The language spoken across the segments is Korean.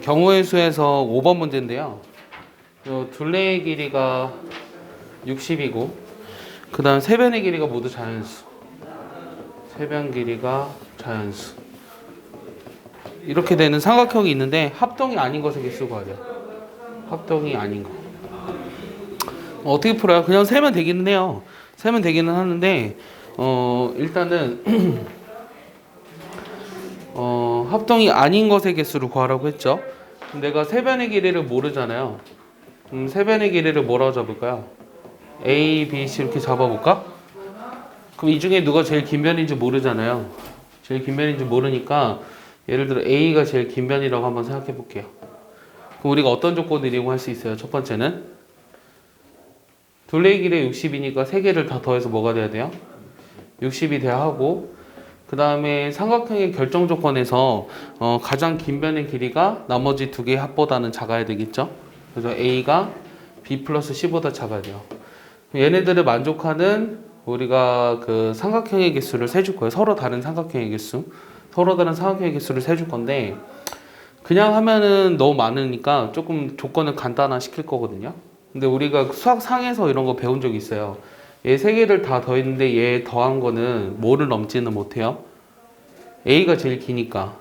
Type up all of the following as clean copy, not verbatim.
경우의 수에서 5번 문제인데요. 둘레의 길이가 60이고 그 다음 세변의 길이가 모두 자연수. 세변 길이가 자연수. 이렇게 되는 삼각형이 있는데 합동이 아닌 것의 개수 구하래요. 합동이 아닌 거. 어떻게 풀어요? 그냥 세면 되기는 해요. 세면 되기는 하는데 일단은 합동이 아닌 것의 개수를 구하라고 했죠. 내가 세변의 길이를 모르잖아요. 세변의 길이를 뭐라고 잡을까요? A, B, C 이렇게 잡아볼까? 그럼 이 중에 누가 제일 긴 변인지 모르잖아요. 제일 긴 변인지 모르니까 예를 들어 A가 제일 긴 변이라고 한번 생각해 볼게요. 그럼 우리가 어떤 조건을 이용할 수 있어요? 첫 번째는 둘레의 길이 60이니까 세 개를 다 더해서 뭐가 돼야 돼요? 60이 돼야 하고, 그 다음에 삼각형의 결정 조건에서 가장 긴 변의 길이가 나머지 두 개의 합보다는 작아야 되겠죠? 그래서 A가 B 플러스 C보다 작아야 돼요. 얘네들을 만족하는 우리가 그 삼각형의 개수를 세줄 거예요. 서로 다른 삼각형의 개수. 서로 다른 삼각형의 개수를 세줄 건데, 그냥 하면은 너무 많으니까 조금 조건을 간단화 시킬 거거든요. 근데 우리가 수학 상에서 이런 거 배운 적이 있어요. 얘 세 개를 다 더했는데 얘 더한 거는 뭐를 넘지는 못해요? A가 제일 기니까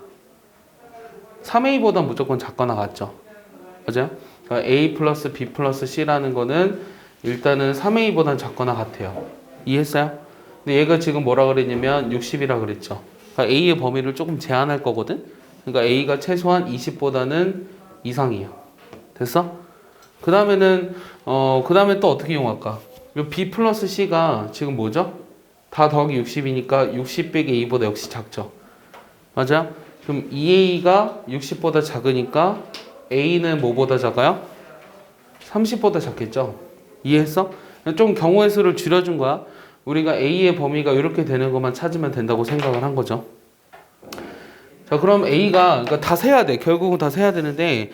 3A보다 무조건 작거나 같죠? 맞아요? 그러니까 A 플러스 B 플러스 C라는 거는 일단은 3A보다 작거나 같아요. 이해했어요? 근데 얘가 지금 뭐라 그랬냐면 60이라 그랬죠. 그러니까 A의 범위를 조금 제한할 거거든? 그러니까 A가 최소한 20보다는 이상이에요. 됐어? 그 다음에는 그 다음에 또 어떻게 이용할까? B 플러스 C가 지금 뭐죠? 다 더하기 60이니까 60 빼기 A보다 역시 작죠. 맞아? 그럼 2A가 60보다 작으니까 A는 뭐보다 작아요? 30보다 작겠죠? 이해했어? 좀 경우의 수를 줄여준 거야. 우리가 A의 범위가 이렇게 되는 것만 찾으면 된다고 생각을 한 거죠. 자, 그럼 A가, 그러니까 다 세야 돼. 결국은 다 세야 되는데,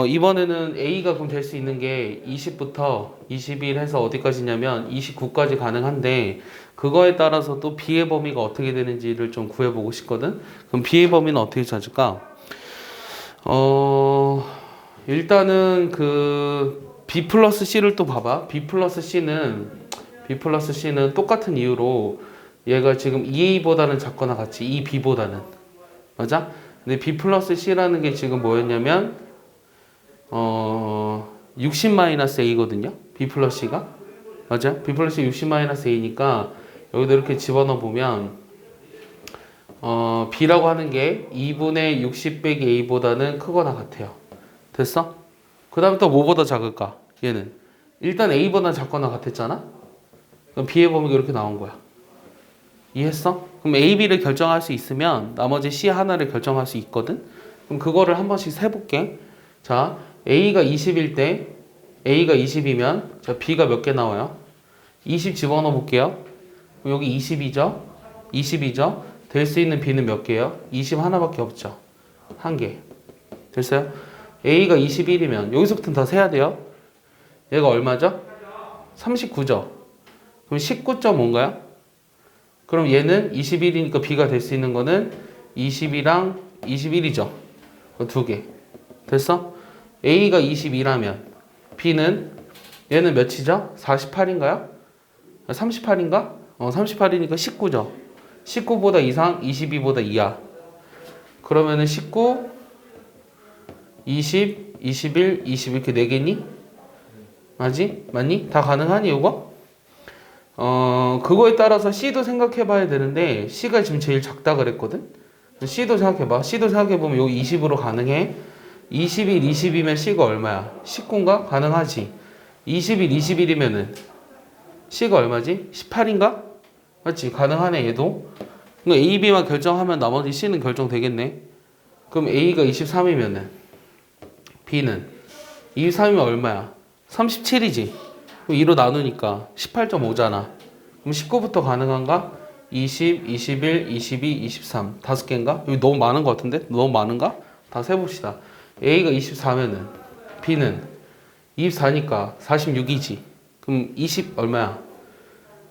이번에는 A가 그럼 될 수 있는 게 20부터 21 해서 어디까지냐면 29까지 가능한데, 그거에 따라서 또 B의 범위가 어떻게 되는지를 좀 구해보고 싶거든? 그럼 B의 범위는 어떻게 찾을까? 일단은 B 플러스 C를 또 봐봐. B 플러스 C는 똑같은 이유로 얘가 지금 2A보다는 작거나 같이 2B보다는. 맞아? 근데 B 플러스 C라는 게 지금 뭐였냐면 60-A거든요. B 플러스 C가. 맞아? B 플러스 60-A니까 여기도 이렇게 집어넣어 보면 B라고 하는 게 2분의 60 빼기 A보다는 크거나 같아요. 됐어? 그 다음에 또 뭐보다 작을까? 얘는 일단 A보다 작거나 같았잖아? 그럼 B의 범위가 이렇게 나온 거야. 이해했어? 그럼 A, B를 결정할 수 있으면 나머지 C 하나를 결정할 수 있거든? 그럼 그거를 한 번씩 세볼게. 자, A가 20일 때 A가 20이면 자, B가 몇 개 나와요? 20 집어넣어 볼게요. 그럼 여기 20이죠? 20이죠? 될 수 있는 B는 몇 개예요? 20 하나밖에 없죠. 한 개. 됐어요? A가 21이면 여기서부터는 더 세야 돼요. 얘가 얼마죠? 39죠? 그럼 19.5인가요? 그럼 얘는 21이니까 B가 될 수 있는 거는 20이랑 21이죠. 두 개. 됐어? A가 22라면 B는 얘는 몇이죠? 48인가요? 38인가? 38이니까 19죠. 19보다 이상, 22보다 이하. 그러면은 19, 20, 21, 20 이렇게 4개니? 맞니? 다 가능하니 이거? 그거에 따라서 C도 생각해 봐야 되는데 C가 지금 제일 작다 그랬거든? C도 생각해 봐. C도 생각해 보면 여기 20으로 가능해. 21, 20이면 C가 얼마야? 19인가? 가능하지. 21, 21이면은 C가 얼마지? 18인가? 맞지? 가능하네 얘도. 그러니까 A, B만 결정하면 나머지 C는 결정되겠네. 그럼 A가 23이면은 B는 23이면 얼마야? 37이지. 그럼 2로 나누니까 18.5잖아. 그럼 19부터 가능한가? 20, 21, 22, 23. 5개인가? 여기 너무 많은 것 같은데? 너무 많은가? 다 세봅시다. A가 24면은 B는 24니까 46이지. 그럼 20 얼마야?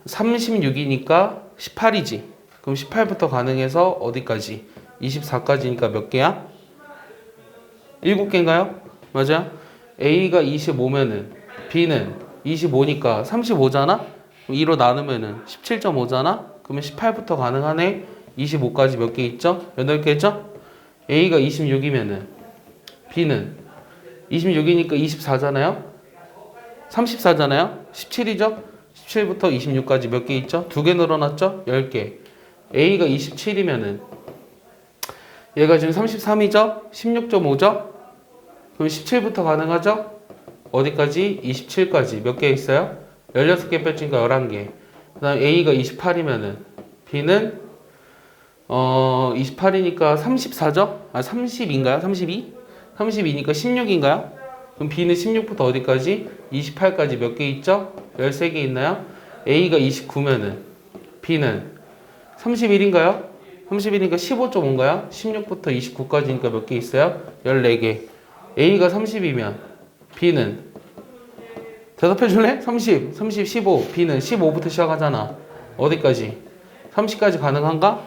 36이니까 18이지. 그럼 18부터 가능해서 어디까지? 24까지니까 몇 개야? 7개인가요? 맞아요? A가 25면은 B는 25니까 35잖아? 2로 나누면은 17.5잖아? 그러면 18부터 가능하네? 25까지 몇 개 있죠? 8개 있죠? A가 26이면은 B는 26이니까 24잖아요? 34잖아요? 17이죠? 17부터 26까지 몇 개 있죠? 2개 늘어났죠? 10개. A가 27이면은 얘가 지금 33이죠? 16.5죠? 그럼 17부터 가능하죠? 어디까지? 27까지 몇 개 있어요? 16개 뺐으니까 11개. 그 다음 A가 28이면은 B는 28이니까 34죠? 아 30인가요? 32? 32니까 16인가요? 그럼 B는 16부터 어디까지? 28까지 몇 개 있죠? 13개 있나요? A가 29면은 B는 31인가요? 31이니까 15.5인가요? 16부터 29까지니까 몇 개 있어요? 14개. A가 30이면 B는 대답해 줄래? 30, 15. B는 15부터 시작하잖아. 어디까지? 30까지 가능한가?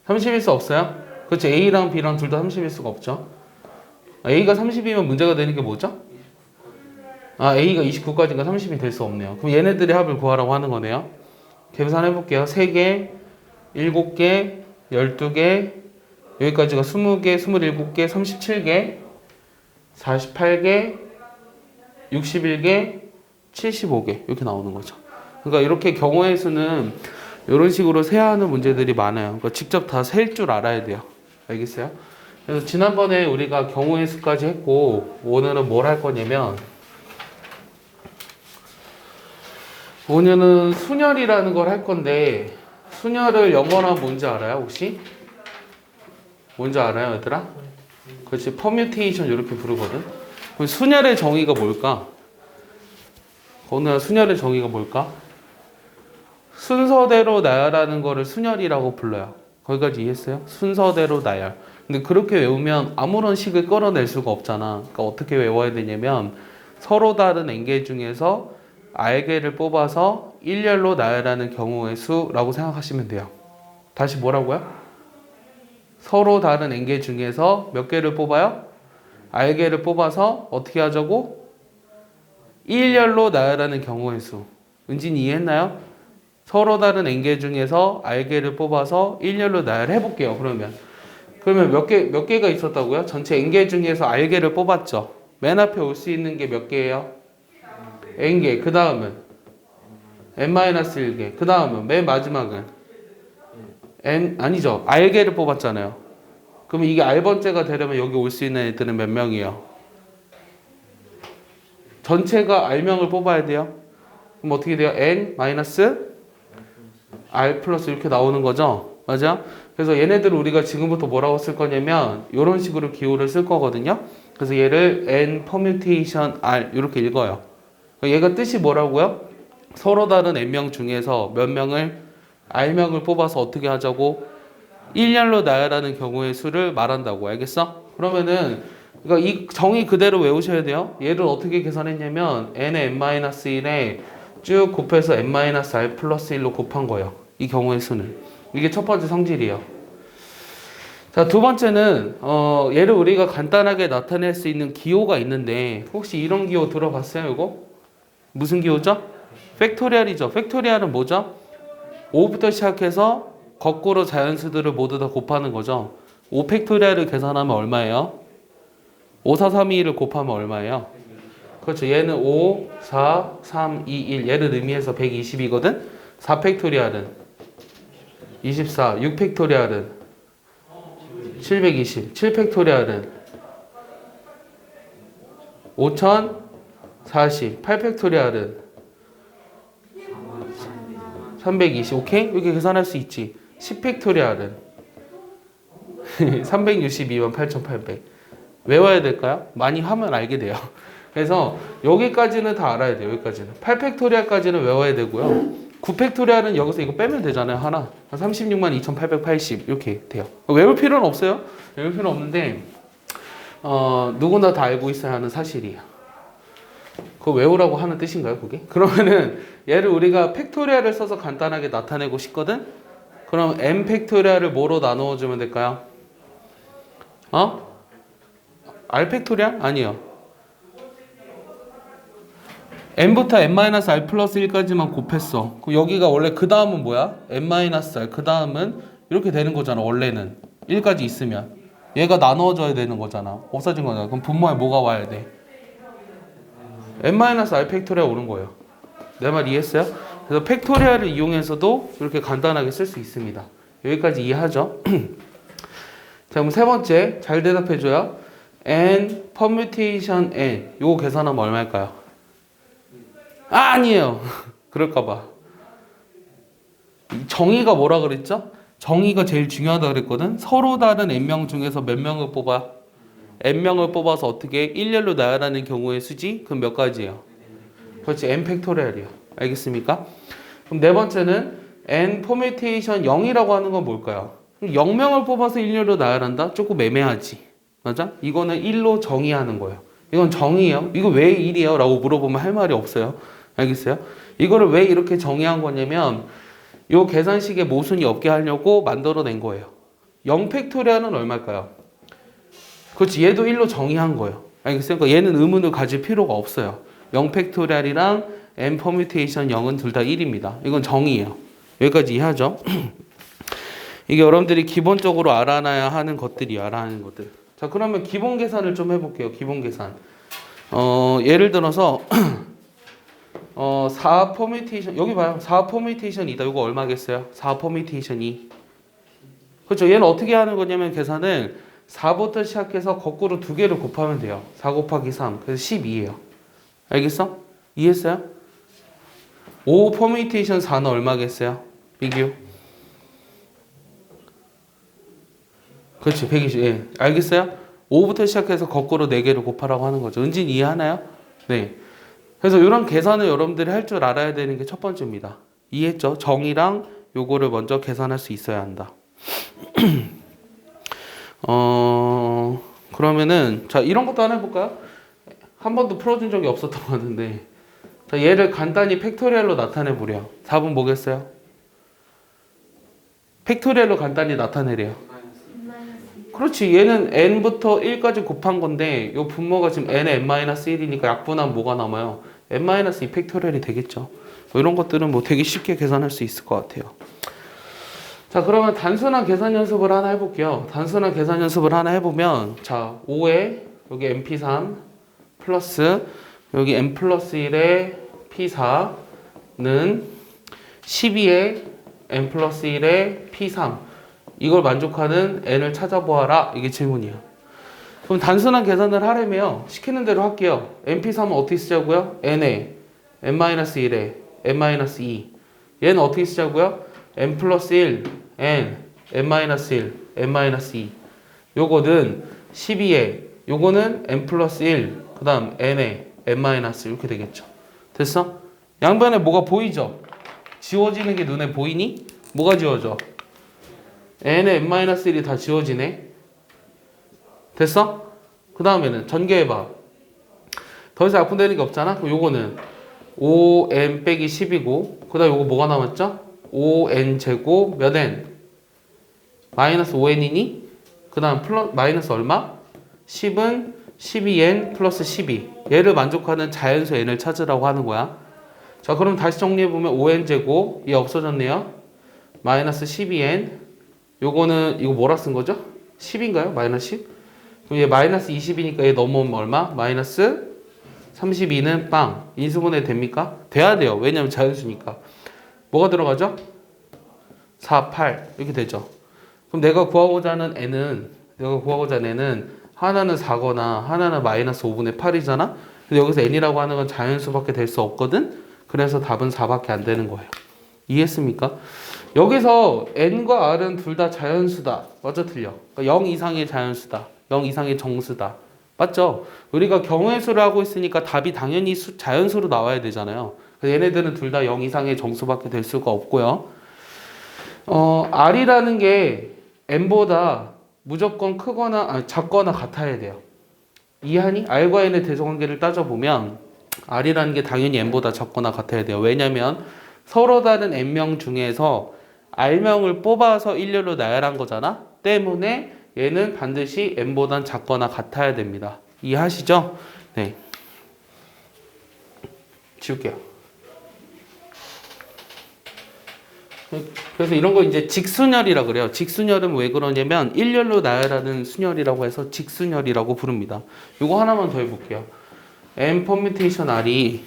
30일 수 없어요? 그렇지. A랑 B랑 둘 다 30일 수가 없죠. A가 30이면 문제가 되는 게 뭐죠? A가 29까지가 30이 될 수 없네요. 그럼 얘네들의 합을 구하라고 하는 거네요. 계산해 볼게요. 3개, 7개, 12개, 여기까지가 20개, 27개, 37개, 48개, 61개, 75개 이렇게 나오는 거죠. 그러니까 이렇게 경우의 수는 이런 식으로 세야 하는 문제들이 많아요. 그러니까 직접 다 셀 줄 알아야 돼요. 알겠어요? 그래서 지난번에 우리가 경우의 수까지 했고 오늘은 뭘 할 거냐면 오늘은 순열이라는 걸 할 건데 순열을 영어로 하면 뭔지 알아요? 혹시? 뭔지 알아요, 얘들아? 그렇지. 퍼뮤테이션 이렇게 부르거든. 그럼 순열의 정의가 뭘까? 오늘 순열의 정의가 뭘까? 순서대로 나열하는 거를 순열이라고 불러요. 거기까지 이해했어요? 순서대로 나열. 근데 그렇게 외우면 아무런 식을 끌어낼 수가 없잖아. 그러니까 어떻게 외워야 되냐면 서로 다른 N개 중에서 R개를 뽑아서 일렬로 나열하는 경우의 수라고 생각하시면 돼요. 다시 뭐라고요? 서로 다른 N개 중에서 몇 개를 뽑아요? R개를 뽑아서 어떻게 하자고? 일렬로 나열하는 경우의 수. 은진이 이해했나요? 서로 다른 N개 중에서 R개를 뽑아서 일렬로 나열해 볼게요. 그러면 몇 개가 있었다고요? 전체 N개 중에서 R개를 뽑았죠. 맨 앞에 올 수 있는 게 몇 개예요? N개. 그 다음은 N-1개. 그 다음은 맨 마지막은 아니죠. R개를 뽑았잖아요. 그러면 이게 R번째가 되려면 여기 올 수 있는 애들은 몇 명이에요? 전체가 R명을 뽑아야 돼요. 그럼 어떻게 돼요? N-R 플러스 이렇게 나오는 거죠. 맞아? 그래서 얘네들을 우리가 지금부터 뭐라고 쓸 거냐면 이런 식으로 기호를 쓸 거거든요. 그래서 얘를 N permutation R 이렇게 읽어요. 얘가 뜻이 뭐라고요? 서로 다른 N명 중에서 몇 명을 R명을 뽑아서 어떻게 하자고? 일렬로 나열하는 경우의 수를 말한다고. 알겠어? 그러면은 그러니까 이 정의 그대로 외우셔야 돼요. 얘를 어떻게 계산했냐면 n의 n-1에 쭉 곱해서 n-r 플러스 1로 곱한 거예요. 이 경우의 수는. 이게 첫 번째 성질이에요. 자, 두 번째는 얘를 우리가 간단하게 나타낼 수 있는 기호가 있는데 혹시 이런 기호 들어봤어요? 이거? 무슨 기호죠? 팩토리얼이죠. 팩토리얼은 뭐죠? 5부터 시작해서 거꾸로 자연수들을 모두 다 곱하는 거죠. 5 팩토리얼을 계산하면 얼마예요? 5, 4, 3, 2, 1을 곱하면 얼마예요? 그렇죠. 얘는 5, 4, 3, 2, 1 얘를 의미해서 120이거든. 4 팩토리얼은 24, 6 팩토리얼은 720, 7 팩토리얼은 5040, 8 팩토리얼은 320. 오케이? 이렇게 계산할 수 있지. 10 팩토리얼은 362만 8800. 외워야 될까요? 많이 하면 알게 돼요. 그래서 여기까지는 다 알아야 돼요. 여기까지는. 8 팩토리얼까지는 외워야 되고요. 9 팩토리얼은 여기서 이거 빼면 되잖아요. 하나. 36만 2880 이렇게 돼요. 외울 필요는 없어요. 외울 필요는 없는데 누구나 다 알고 있어야 하는 사실이에요. 그거 외우라고 하는 뜻인가요, 그게? 그러면은 얘를 우리가 팩토리얼을 써서 간단하게 나타내고 싶거든? 그럼 n 팩토리얼을 뭐로 나누어 주면 될까요? R 팩토리얼? 아니요. n부터 n-r 플러스 1까지만 곱했어. 그럼 여기가 원래 그 다음은 뭐야? n-r. 그 다음은 이렇게 되는 거잖아. 원래는 1까지 있으면 얘가 나누어져야 되는 거잖아. 없어진 거잖아. 그럼 분모에 뭐가 와야 돼? n-r 팩토리얼 오는 거예요. 내 말 이해했어요? 그래서 팩토리얼을 이용해서도 이렇게 간단하게 쓸 수 있습니다. 여기까지 이해하죠? 자, 그럼 세 번째 잘 대답해줘요. n permutation n 요거 계산하면 얼마일까요? 아니에요. 그럴까봐. 정의가 뭐라 그랬죠? 정의가 제일 중요하다 그랬거든. 서로 다른 n명 중에서 몇 명을 뽑아? n명을 뽑아서 어떻게 일렬로 나열하는 경우의 수지? 그럼 몇 가지예요? 그렇지, n 팩토리얼이요. 알겠습니까? 그럼 네 번째는 n permutation 0이라고 하는 건 뭘까요? 0명을 뽑아서 일렬로 나열한다? 조금 애매하지. 맞아? 이거는 1로 정의하는 거예요. 이건 정의예요. 이거 왜 1이에요? 라고 물어보면 할 말이 없어요. 알겠어요? 이거를 왜 이렇게 정의한 거냐면 요 계산식에 모순이 없게 하려고 만들어낸 거예요. 0 팩토리얼은 얼마일까요? 그렇지, 얘도 1로 정의한 거예요. 알겠어요? 그러니까 얘는 의문을 가질 필요가 없어요. 0 팩토리얼이랑 n permutation 0은 둘 다 1입니다. 이건 정의예요. 여기까지 이해하죠? 이게 여러분들이 기본적으로 알아놔야 하는 것들이에요. 알아야 하는 것들. 자, 그러면 기본 계산을 좀 해볼게요. 기본 계산. 예를 들어서 4 퍼뮤테이션 여기 봐요. 4 퍼뮤테이션이다. 이거 얼마겠어요? 4 퍼뮤테이션 2. 그렇죠. 얘는 어떻게 하는 거냐면 계산을 4부터 시작해서 거꾸로 두 개를 곱하면 돼요. 4 곱하기 3. 그래서 12예요. 알겠어? 이해했어요? 5 퍼뮤테이션 4는 얼마겠어요? 비교. 그렇지. 120. 예. 알겠어요? 5부터 시작해서 거꾸로 4개를 곱하라고 하는 거죠. 은진 이해하나요? 네. 그래서 이런 계산을 여러분들이 할 줄 알아야 되는 게 첫 번째입니다. 이해했죠? 정의랑 요거를 먼저 계산할 수 있어야 한다. 그러면은 자, 이런 것도 하나 해볼까요? 한 번도 풀어준 적이 없었던 것 같은데, 자, 얘를 간단히 팩토리얼로 나타내 보려. 답은 뭐겠어요? 팩토리얼로 간단히 나타내래요. 그렇지. 얘는 n부터 1까지 곱한 건데 요 분모가 지금 n에 n-1이니까 약분하면 뭐가 남아요? n-2 팩토리얼이 되겠죠. 뭐 이런 것들은 뭐 되게 쉽게 계산할 수 있을 것 같아요. 자, 그러면 단순한 계산 연습을 하나 해볼게요. 단순한 계산 연습을 하나 해보면, 자, 5에 여기 mp3 플러스 여기 n 플러스 1에 p4는 12에 n 플러스 1에 p3 이걸 만족하는 n을 찾아보아라. 이게 질문이에요. 그럼 단순한 계산을 하려면 시키는 대로 할게요. mp3은 어떻게 쓰자고요? n에 n-1에 n-2. 얘는 어떻게 쓰자고요? n 플러스 1, n, n-1, n-2. 요거는 12에, 요거는 n 플러스 1, 그 다음 n에 n-1 이렇게 되겠죠. 됐어? 양변에 뭐가 보이죠? 지워지는 게 눈에 보이니? 뭐가 지워져? n에 n-1이 다 지워지네. 됐어? 그 다음에는 전개해봐. 더 이상 약분되는 게 없잖아? 그럼 요거는 5n 빼기 10이고 그 다음 요거 뭐가 남았죠? 5n 제곱 몇 n? 마이너스 5n이니? 그 다음 마이너스 얼마? 10은 12n 플러스 12. 얘를 만족하는 자연수 n을 찾으라고 하는 거야. 자, 그럼 다시 정리해보면 5n 제곱 얘 없어졌네요. 마이너스 12n. 요거는 이거 뭐라 쓴 거죠? 10인가요? 마이너스 10? 그럼 얘 마이너스 20이니까 얘 넘어오면 얼마? 마이너스 32는 빵. 인수분해 됩니까? 돼야 돼요. 왜냐면 자연수니까. 뭐가 들어가죠? 4, 8 이렇게 되죠. 그럼 내가 구하고자 하는 n은 하나는 4거나 하나는 마이너스 5분의 8이잖아. 근데 여기서 n이라고 하는 건 자연수밖에 될 수 없거든. 그래서 답은 4밖에 안 되는 거예요. 이해했습니까? 여기서 n과 r은 둘 다 자연수다. 맞아, 틀려? 그러니까 0 이상의 자연수다. 0 이상의 정수다. 맞죠? 우리가 경우의 수를 하고 있으니까 답이 당연히 자연수로 나와야 되잖아요. 그래서 얘네들은 둘 다 0 이상의 정수밖에 될 수가 없고요. r이라는 게 n보다 무조건 크거나 작거나 같아야 돼요. 이해하니? r과 n의 대소관계를 따져보면 r이라는 게 당연히 n보다 작거나 같아야 돼요. 왜냐면 서로 다른 n명 중에서 r명을 뽑아서 일렬로 나열한 거잖아. 때문에 얘는 반드시 n보단 작거나 같아야 됩니다. 이해하시죠? 네. 지울게요. 그래서 이런 거 이제 직순열이라 그래요. 직순열은 왜 그러냐면 일렬로 나열하는 순열이라고 해서 직순열이라고 부릅니다. 이거 하나만 더 해볼게요. n 퍼뮤테이션 r이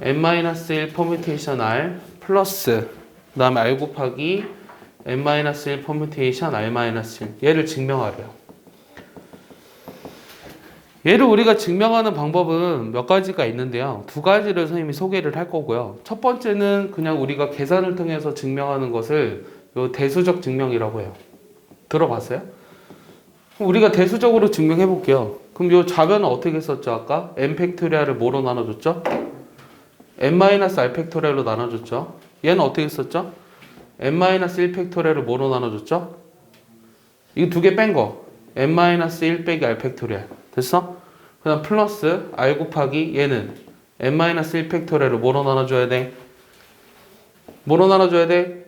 n-1 퍼뮤테이션 r 플러스 그 다음에 r 곱하기 n-1 퍼뮤테이션 r-1 얘를 증명하래요. 얘를 우리가 증명하는 방법은 몇 가지가 있는데요. 두 가지를 선생님이 소개를 할 거고요. 첫 번째는 그냥 우리가 계산을 통해서 증명하는 것을 요 대수적 증명이라고 해요. 들어봤어요? 그럼 우리가 대수적으로 증명해 볼게요. 그럼 요 좌변은 어떻게 썼죠? 아까 n 팩토리얼을 뭐로 나눠줬죠? n-r 팩토리얼로 나눠줬죠. 얘는 어떻게 썼죠? n-1 팩토리얼을 뭐로 나눠줬죠? 이거 두 개 뺀 거. n-1 빼기 r 팩토리얼. 됐어? 그 다음 플러스 r 곱하기 얘는 n-1 팩토리얼을 뭐로 나눠줘야 돼? 뭐로 나눠줘야 돼?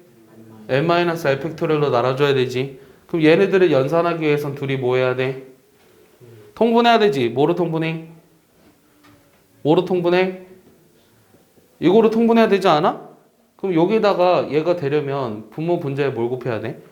n-r 팩토리얼로 나눠줘야 되지. 그럼 얘네들을 연산하기 위해선 둘이 뭐 해야 돼? 통분해야 되지. 뭐로 통분해? 뭐로 통분해? 이거로 통분해야 되지 않아? 그럼 여기다가 얘가 되려면 분모 분자에 뭘 곱해야 돼?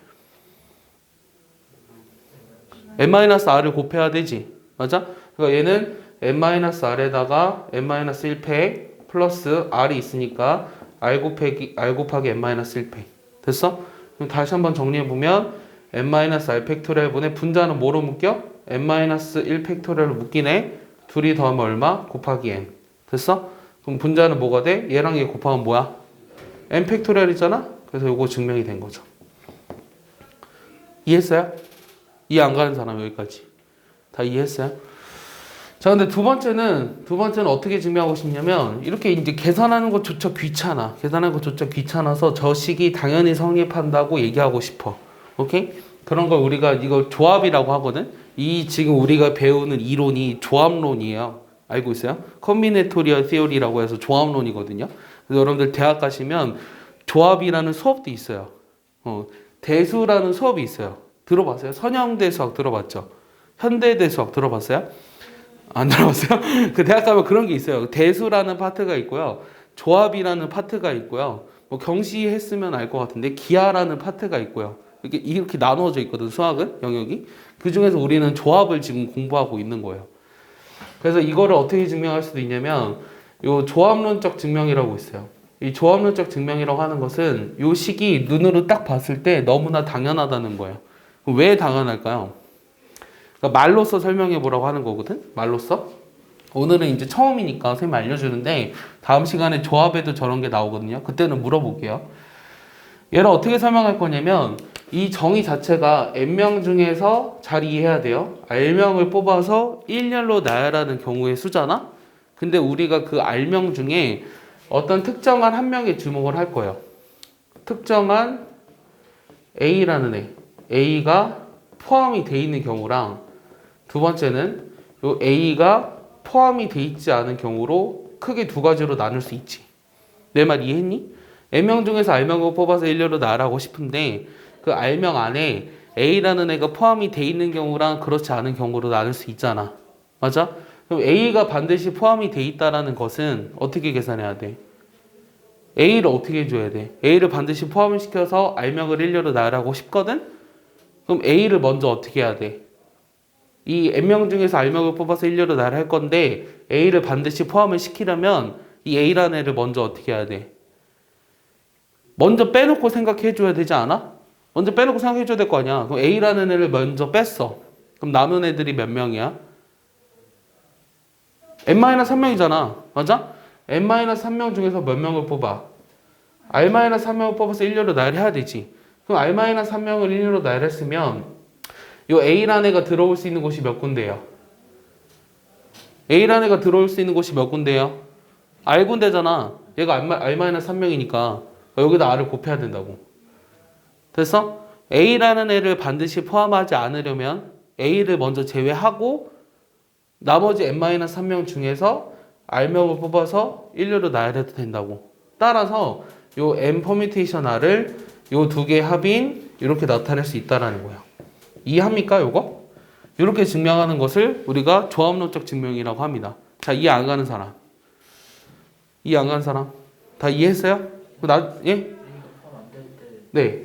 n-r을 곱해야 되지. 맞아? 그러니까 얘는 n-r에다가 n-1패 플러스 r이 있으니까 r 곱하기 n-1패. 됐어? 그럼 다시 한번 정리해보면 n-r 팩토리얼분의 분자는 뭐로 묶여? n-1 팩토리얼로 묶이네. 둘이 더하면 얼마? 곱하기 n. 됐어? 그럼 분자는 뭐가 돼? 얘랑 얘 곱하면 뭐야? n 팩토리얼이잖아? 그래서 이거 증명이 된 거죠. 이해했어요? 이해 안 가는 사람 여기까지. 다 이해했어요? 자, 근데 두 번째는 어떻게 증명하고 싶냐면, 이렇게 이제 계산하는 것조차 귀찮아. 계산하는 것조차 귀찮아서 저 식이 당연히 성립한다고 얘기하고 싶어. 오케이? 그런 걸 우리가 이거 조합이라고 하거든? 이 지금 우리가 배우는 이론이 조합론이에요. 알고 있어요? 컨비네토리얼 시어리라고 해서 조합론이거든요. 그래서 여러분들 대학 가시면 조합이라는 수업도 있어요. 대수라는 수업이 있어요. 들어봤어요? 선형대 수학 들어봤죠? 현대대 수학 들어봤어요? 안 들어봤어요? 그 대학 가면 그런 게 있어요. 대수라는 파트가 있고요. 조합이라는 파트가 있고요. 뭐 경시했으면 알 것 같은데 기하라는 파트가 있고요. 이렇게 나누어져 있거든, 수학은 영역이. 그 중에서 우리는 조합을 지금 공부하고 있는 거예요. 그래서 이거를 어떻게 증명할 수도 있냐면 요 조합론적 증명이라고 있어요. 이 조합론적 증명이라고 하는 것은 요 식이 눈으로 딱 봤을 때 너무나 당연하다는 거예요. 왜 당연할까요? 그러니까 말로써 설명해 보라고 하는 거거든. 말로써. 오늘은 이제 처음이니까 선생님이 알려주는데 다음 시간에 조합에도 저런 게 나오거든요. 그때는 물어볼게요. 얘를 어떻게 설명할 거냐면 이 정의 자체가 n명 중에서 잘 이해해야 돼요. r명을 뽑아서 1열로 나열하는 경우의 수잖아. 근데 우리가 그 r명 중에 어떤 특정한 한 명에 주목을 할 거예요. 특정한 A라는 애. A가 포함이 돼 있는 경우랑 두 번째는 요 A가 포함이 돼 있지 않은 경우로 크게 두 가지로 나눌 수 있지. 내 말 이해했니? N명 중에서 R명을 뽑아서 일렬로 나열하고 싶은데 그 R명 안에 A라는 애가 포함이 돼 있는 경우랑 그렇지 않은 경우로 나눌 수 있잖아. 맞아? 그럼 A가 반드시 포함이 돼 있다라는 것은 어떻게 계산해야 돼? A를 어떻게 해줘야 돼? A를 반드시 포함을 시켜서 R명을 일렬로 나열하고 싶거든? 그럼 A를 먼저 어떻게 해야 돼? 이 n명 중에서 r명을 뽑아서 일렬로 나열할 건데 A를 반드시 포함을 시키려면 이 A라는 애를 먼저 어떻게 해야 돼? 먼저 빼놓고 생각해 줘야 되지 않아? 먼저 빼놓고 생각해 줘야 될 거 아니야. 그럼 A라는 애를 먼저 뺐어. 그럼 남은 애들이 몇 명이야? n-3명이잖아. 맞아? n-3명 중에서 몇 명을 뽑아? r-3명을 뽑아서 일렬로 나열해야 되지. 그럼 r-3명을 일렬로 나열했으면 요 A라는 애가 들어올 수 있는 곳이 몇 군데예요? A라는 애가 들어올 수 있는 곳이 몇 군데예요? R군데잖아. 얘가 R-3명이니까 여기다 R을 곱해야 된다고. 됐어? A라는 애를 반드시 포함하지 않으려면 A를 먼저 제외하고 나머지 n-3명 중에서 R명을 뽑아서 일렬로 나열해도 된다고. 따라서 요 n 퍼뮤테이션 R을 요 두 개의 합인 이렇게 나타낼 수 있다라는 거야. 이해합니까, 요거? 이렇게 증명하는 것을 우리가 조합론적 증명이라고 합니다. 자, 이해 안 가는 사람? 이해 안 가는 사람? 다 이해했어요? 예? 네.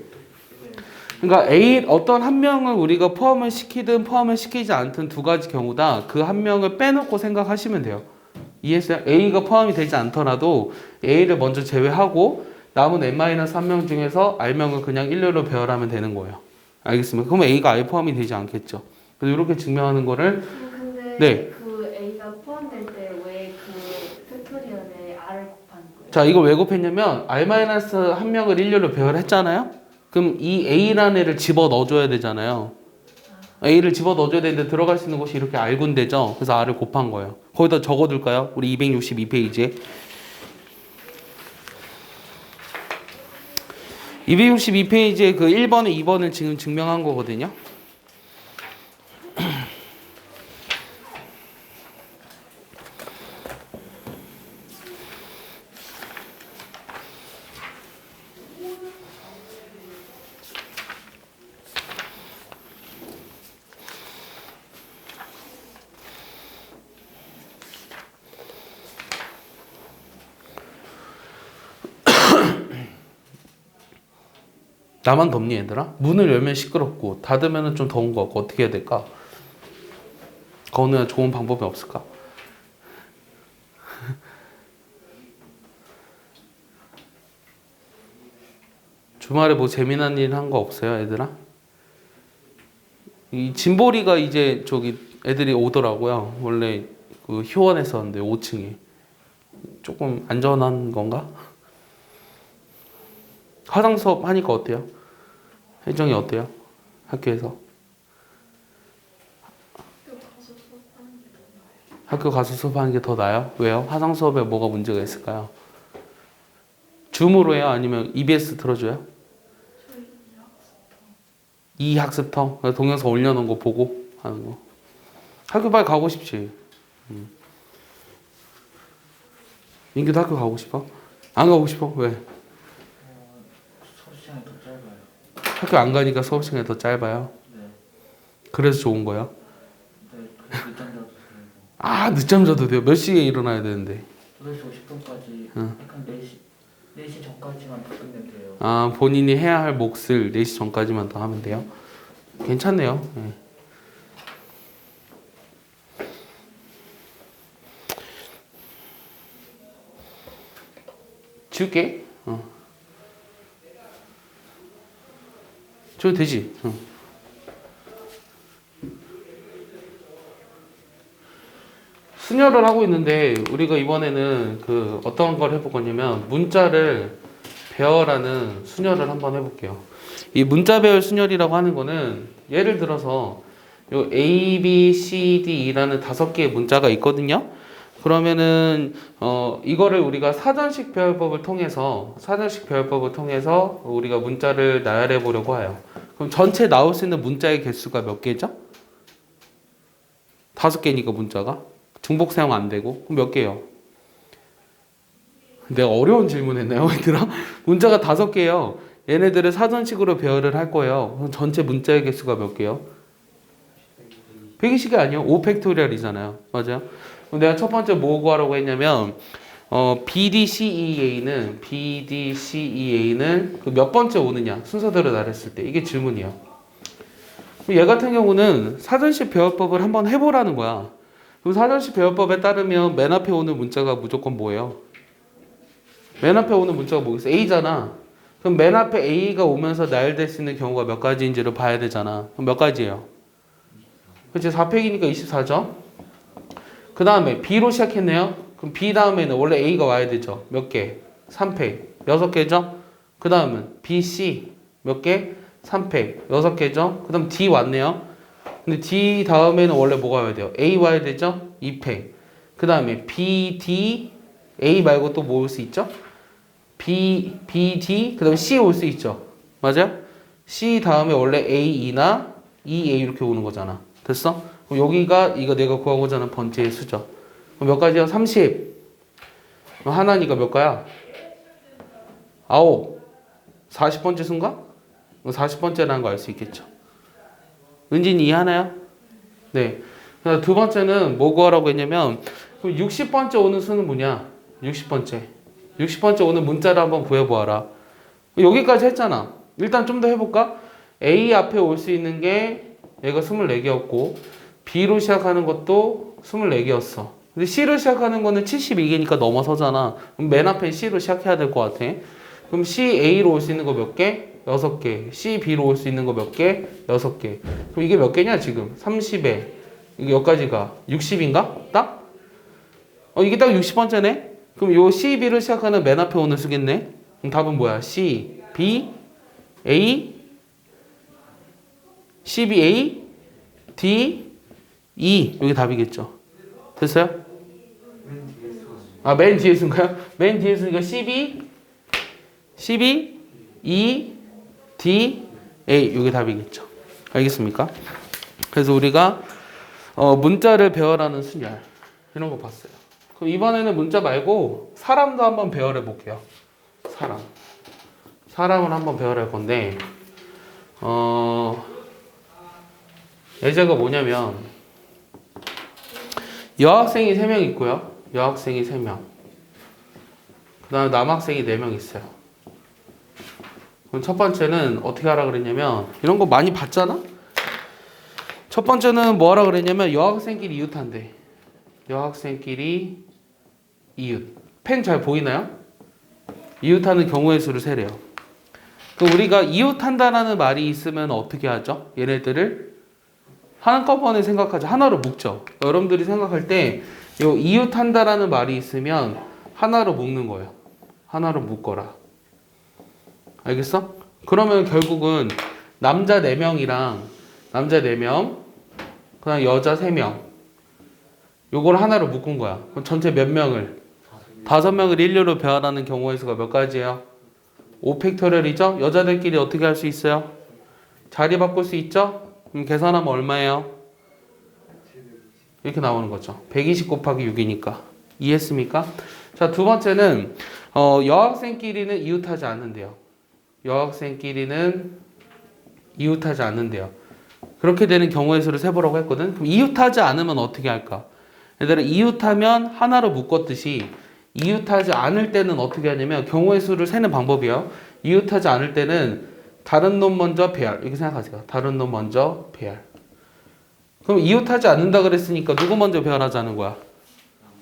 그러니까 A 어떤 한 명을 우리가 포함을 시키든 포함을 시키지 않든 두 가지 경우다. 그 한 명을 빼놓고 생각하시면 돼요. 이해했어요? A가 포함이 되지 않더라도 A를 먼저 제외하고 남은 n-1명 중에서 R명을 그냥 일렬로 배열하면 되는 거예요. 알겠습니까? 그러면 A가 아예 포함이 되지 않겠죠. 그래서 이렇게 증명하는 거를 근데 네. 그 A가 포함될 때 왜 그 팩토리얼에 R을 곱하는 거예요? 자, 이걸 왜 곱했냐면 R-1명을 일렬로 배열했잖아요. 그럼 이 A라는 애를 집어 넣어줘야 되잖아요. A를 집어 넣어줘야 되는데 들어갈 수 있는 곳이 이렇게 R군데죠. 그래서 R을 곱한 거예요. 거기다 적어둘까요? 우리 262페이지에. 262페이지에 그 1번에 2번을 지금 증명한 거거든요. 나만 덥니 얘들아? 문을 열면 시끄럽고 닫으면 좀 더운 거 같고 어떻게 해야 될까? 거는 좋은 방법이 없을까? 주말에 뭐 재미난 일 한 거 없어요 얘들아? 이 짐보리가 이제 저기 애들이 오더라고요. 원래 그 효원했었는데 5층에 조금 안전한 건가? 화상 수업 하니까 어때요? 혜정이 어때요? 학교에서? 학교 가서 수업하는 게 더 나아요? 왜요? 화상 수업에 뭐가 문제가 있을까요? 줌으로 해요? 아니면 EBS 틀어줘요? 이 학습터? 동영상 올려놓은 거 보고 하는 거. 학교 빨리 가고 싶지. 민규도 학교 가고 싶어? 안 가고 싶어? 왜? 수업 시간이 더 짧아요. 학교 안 가니까 수업 시간이 더 짧아요? 네. 그래서 좋은 거야? 네. 그래서 늦잠 자도 되고. 아, 늦잠 자도 돼요. 몇 시에 일어나야 되는데? 8시 50분까지 응. 약간 4시 전까지만 다 끝내면 돼요. 아, 본인이 해야 할 몫을 4시 전까지만 더 하면 돼요? 괜찮네요. 네. 지울게. 지워도 되지. 순열을 하고 있는데 우리가 이번에는 그 어떤 걸 해볼 거냐면 문자를 배열하는 순열을 한번 해볼게요. 이 문자 배열 순열이라고 하는 거는 예를 들어서 요 A, B, C, D라는 5개의 문자가 있거든요. 그러면은 이거를 우리가 사전식 배열법을 통해서 우리가 문자를 나열해 보려고 해요. 그럼 전체 나올 수 있는 문자의 개수가 몇 개죠? 5개니까 문자가 중복 사용 안 되고 그럼 몇 개요? 내가 어려운 질문 했나요, 얘들아? 문자가 5개예요. 얘네들을 사전식으로 배열을 할 거예요. 그럼 전체 문자의 개수가 몇 개요? 120개 아니요? 5팩토리얼이잖아요. 맞아요? 그럼 내가 첫 번째 뭐 구하라고 했냐면 BDCEA는 그 몇 번째 오느냐 순서대로 나눴을 때 이게 질문이에요. 얘 같은 경우는 사전식 배열법을 한번 해보라는 거야. 그럼 사전식 배열법에 따르면 맨 앞에 오는 문자가 무조건 뭐예요? 맨 앞에 오는 문자가 뭐겠어? A잖아. 그럼 맨 앞에 A가 오면서 나열될 수 있는 경우가 몇 가지인지를 봐야 되잖아. 그럼 몇 가지예요? 그치? 4팩이니까 24죠? 그 다음에 B로 시작했네요. 그럼 B 다음에는 원래 A가 와야 되죠. 몇 개? 3팩. 6개죠? 그 다음은 B, C 몇 개? 3팩. 6개죠? 그 다음 D 왔네요. 근데 D 다음에는 원래 뭐가 와야 돼요? A 와야 되죠? 2팩. 그 다음에 B, D, A 말고 또 뭐 올 수 있죠? B, D, 그 다음에 C 올 수 있죠? 맞아요? C 다음에 원래 A, E나 E, A 이렇게 오는 거잖아. 됐어? 그럼 여기가 이거 내가 구하고자 하는 번째의 수죠. 그럼 몇 가지야? 30. 그럼 하나니까 몇 가야? 9. 40번째 수인가? 40번째라는 거 알 수 있겠죠. 은진이 이해하나요? 네. 그다음 두 번째는 뭐 구하라고 했냐면 그럼 60번째 오는 수는 뭐냐? 60번째. 60번째 오는 문자를 한번 구해보아라. 여기까지 했잖아. 일단 좀 더 해볼까? A 앞에 올 수 있는 게 얘가 24개였고 B로 시작하는 것도 24개였어. 근데 C로 시작하는 거는 72개니까 넘어서잖아. 그럼 맨 앞에 C로 시작해야 될 것 같아. 그럼 C, A로 올 수 있는 거 몇 개? 6개. C, B로 올 수 있는 거 몇 개? 6개. 그럼 이게 몇 개냐 지금? 30에. 이게 여기까지가 60인가? 딱? 이게 딱 60번째네? 그럼 요 C, B로 시작하는 맨 앞에 오는 수겠네? 그럼 답은 뭐야? C, B, A, C, B, A, D, E. 이게 답이겠죠. 됐어요? 맨 뒤에 순가요? 맨 뒤에 순가 CB, E, D, A. 이게 답이겠죠. 알겠습니까? 그래서 우리가 문자를 배워라는 순열 이런 거 봤어요. 그럼 이번에는 문자 말고 사람도 한번 배열해 볼게요. 사람을 한번 배열할 건데 예제가 뭐냐면 여학생이 3명 있고요. 여학생이 3명. 그 다음에 남학생이 4명 있어요. 그럼 첫 번째는 어떻게 하라 그랬냐면 이런 거 많이 봤잖아? 첫 번째는 뭐 하라 그랬냐면 여학생끼리 이웃한대. 여학생끼리 이웃. 펜 잘 보이나요? 이웃하는 경우의 수를 세래요. 그럼 우리가 이웃한다라는 말이 있으면 어떻게 하죠? 얘네들을 한꺼번에 생각하죠. 하나로 묶죠. 여러분들이 생각할 때 요 이웃한다라는 말이 있으면 하나로 묶는 거예요. 하나로 묶어라. 알겠어? 그러면 결국은 남자 4명이랑 남자 4명 그다음 여자 3명 요걸 하나로 묶은 거야. 그럼 전체 몇 명을? 5명을 일렬로 배열하는 경우의 수가 몇 가지예요? 5팩토리얼이죠? 여자들끼리 어떻게 할 수 있어요? 자리 바꿀 수 있죠? 그럼 계산하면 얼마예요? 이렇게 나오는 거죠. 120 곱하기 6이니까. 이해했습니까? 자, 두 번째는 여학생끼리는 이웃하지 않는데요. 여학생끼리는 이웃하지 않는데요. 그렇게 되는 경우의 수를 세보라고 했거든. 그럼 이웃하지 않으면 어떻게 할까? 얘들아, 이웃하면 하나로 묶었듯이 이웃하지 않을 때는 어떻게 하냐면 경우의 수를 세는 방법이요. 이웃하지 않을 때는 다른 놈 먼저 배열. 이렇게 생각하세요. 다른 놈 먼저 배열. 그럼 이웃하지 않는다 그랬으니까 누구 먼저 배열하자는 거야?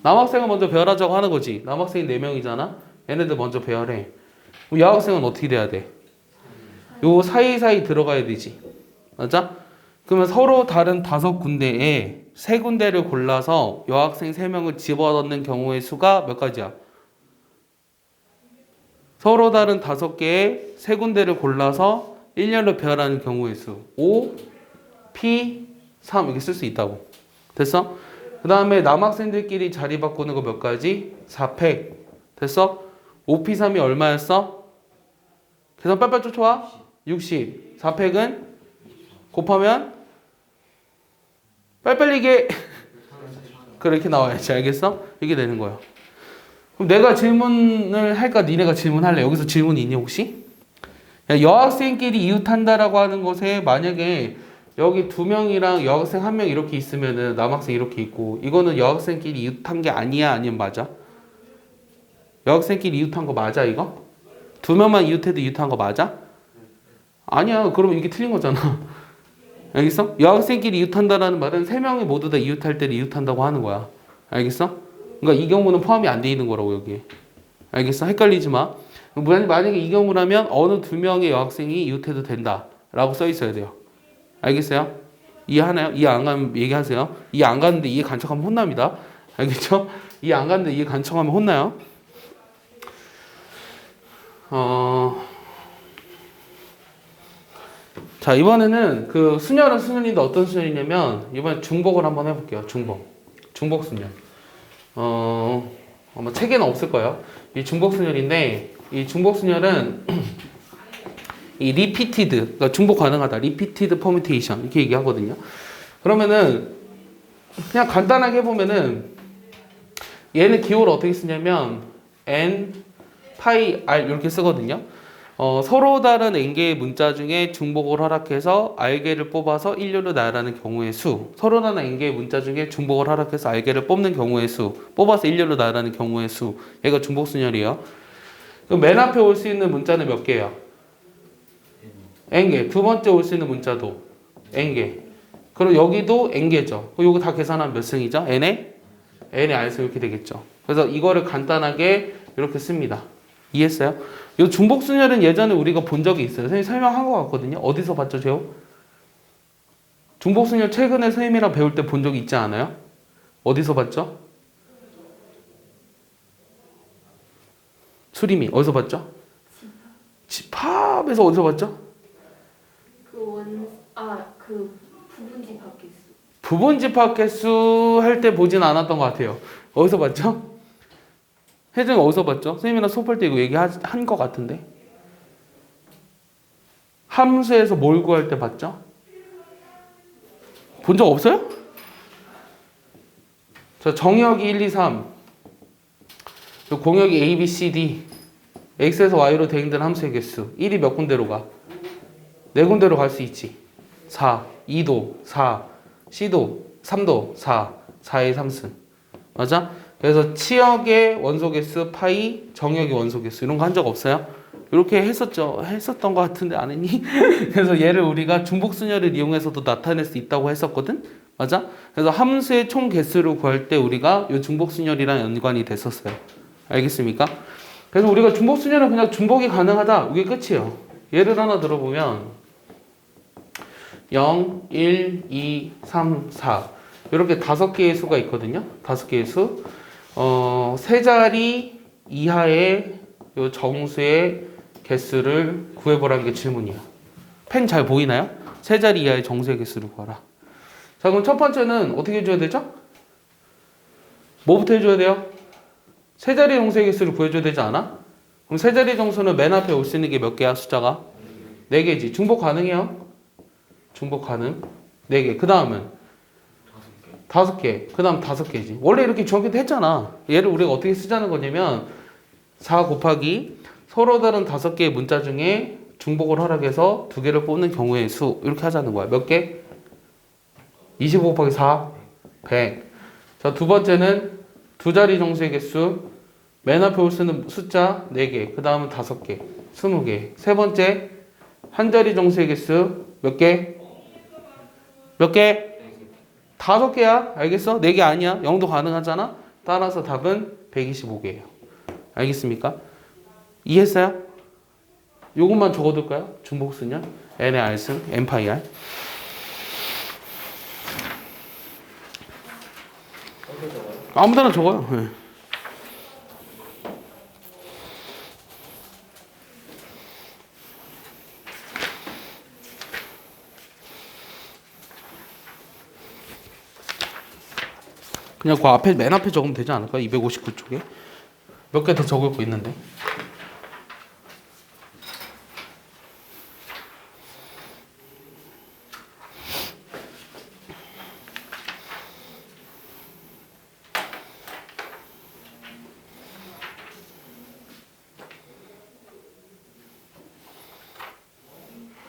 남학생을 먼저 배열하자고 하는 거지. 남학생이 4명이잖아. 얘네들 먼저 배열해. 그럼 여학생은 어떻게 돼야 돼? 요 사이사이 들어가야 되지. 맞아? 그러면 서로 다른 5군데에 3군데를 골라서 여학생 3명을 집어넣는 경우의 수가 몇 가지야? 서로 다른 5개의 3군데를 골라서 1년로 배열하는 경우의 수 5, P, 3 이렇게 쓸 수 있다고. 됐어? 그 다음에 남학생들끼리 자리 바꾸는 거 몇 가지? 4팩. 됐어? 5P3이 얼마였어? 계산 빨빨 쫓아와? 60. 4팩은 곱하면 빨빨리 이게 그렇게 나와야지. 알겠어? 이게 되는 거야. 그럼 내가 질문을 할까? 니네가 질문할래? 여기서 질문 있니 혹시? 야, 여학생끼리 이웃한다라고 하는 것에 만약에 여기 2명이랑 여학생 1명 이렇게 있으면은 남학생 이렇게 있고 이거는 여학생끼리 이웃한 게 아니야? 아니면 맞아? 여학생끼리 이웃한 거 맞아 이거? 2명만 이웃해도 이웃한 거 맞아? 아니야. 그러면 이게 틀린 거잖아. 알겠어? 여학생끼리 이웃한다라는 말은 3명이 모두 다 이웃할 때를 이웃한다고 하는 거야. 알겠어? 그러니까 이 경우는 포함이 안 돼 있는 거라고 여기. 알겠어? 헷갈리지 마. 만약에 이 경우라면 어느 2명의 여학생이 이웃해도 된다라고 써 있어야 돼요. 알겠어요? 이해하나요? 이해 안 가면 얘기하세요. 이해 안 가는데 이해 간척하면 혼납니다. 알겠죠? 이해 안 가는데 이해 간척하면 혼나요. 자, 이번에는 그 순열은 순열인데 어떤 순열이냐면 이번에 중복을 한번 해볼게요. 중복 순열. 아마 책에는 없을 거예요. 이 중복 순열인데 이 중복 순열은 이 repeated, 그러니까 중복 가능하다. repeated permutation 이렇게 얘기하거든요. 그러면은 그냥 간단하게 해보면은 얘는 기호를 어떻게 쓰냐면 n 파이 r 이렇게 쓰거든요. 서로 다른 n개의 문자 중에 중복을 허락해서 r개를 뽑아서 일렬로 나열하는 경우의 수. 서로 다른 n개의 문자 중에 중복을 허락해서 r개를 뽑는 경우의 수. 뽑아서 일렬로 나열하는 경우의 수. 얘가 중복순열이에요. 그럼 맨 앞에 올 수 있는 문자는 몇 개예요? n개. 두 번째 올 수 있는 문자도 n개. 그리고 여기도 n개죠. 이거 다 계산하면 몇 승이죠? n의 r승 이렇게 되겠죠. 그래서 이거를 간단하게 이렇게 씁니다. 이해했어요? 이 중복순열은 예전에 우리가 본 적이 있어요. 선생님 설명한 것 같거든요. 어디서 봤죠, 재호? 중복순열 최근에 선생님이랑 배울 때 본 적이 있지 않아요? 어디서 봤죠? 수림이 어디서 봤죠? 집합에서 어디서 봤죠? 그 부분집합 개수. 부분집합 개수 할 때 보진 않았던 것 같아요. 어디서 봤죠? 혜정이 어디서 봤죠? 선생님이랑 수업할 때 이거 얘기한 것 같은데. 함수에서 뭘 구할 때 봤죠? 본 적 없어요? 자, 정의역이 1, 2, 3. 공역이 A, B, C, D. X에서 Y로 대응된 함수의 개수. 1이 몇 군데로 가? 네 군데로 갈 수 있지. 4, 2도 4, C도 3도 4, 4의 3승. 맞아? 그래서 치역의 원소개수, 파이, 정역의 원소개수 이런 거 한 적 없어요? 이렇게 했었죠. 했었던 것 같은데 안 했니? 그래서 얘를 우리가 중복순열을 이용해서도 나타낼 수 있다고 했었거든? 맞아? 그래서 함수의 총 개수를 구할 때 우리가 이 중복순열이랑 연관이 됐었어요. 알겠습니까? 그래서 우리가 중복순열은 그냥 중복이 가능하다. 이게 끝이에요. 예를 하나 들어보면 0, 1, 2, 3, 4 이렇게 5개의 수가 있거든요. 5개의 수. 세 자리 이하의 요 정수의 개수를 구해보라는 게 질문이야. 펜 잘 보이나요? 세 자리 이하의 정수의 개수를 구하라. 자, 그럼 첫 번째는 어떻게 해줘야 되죠? 뭐부터 해줘야 돼요? 세 자리 정수의 개수를 구해줘야 되지 않아? 그럼 세 자리 정수는 맨 앞에 올 수 있는 게 몇 개야? 숫자가? 4개지. 중복 가능해요? 중복 가능. 4개. 그 다음은? 5개. 그 다음 5개지. 원래 이렇게 주어기도 했잖아. 얘를 우리가 어떻게 쓰자는 거냐면 4 곱하기 서로 다른 5개의 문자 중에 중복을 허락해서 2개를 뽑는 경우의 수. 이렇게 하자는 거야. 몇 개? 25 곱하기 4? 100. 자, 두 번째는 두 자리 정수의 개수. 맨 앞에 올 수 있는 숫자 4개. 그 다음은 5개. 20개. 세 번째 한 자리 정수의 개수 몇 개? 몇 개? 5개야. 알겠어? 4개 아니야. 0도 가능하잖아. 따라서 답은 125개예요. 알겠습니까? 이해했어요? 요것만 적어둘까요? 중복순열 n의 r승 n 파이 r. 아무데나 적어요. 네. 그냥 그 앞에 맨 앞에 적으면 되지 않을까요? 259쪽에 몇 개 더 적을 거 있는데.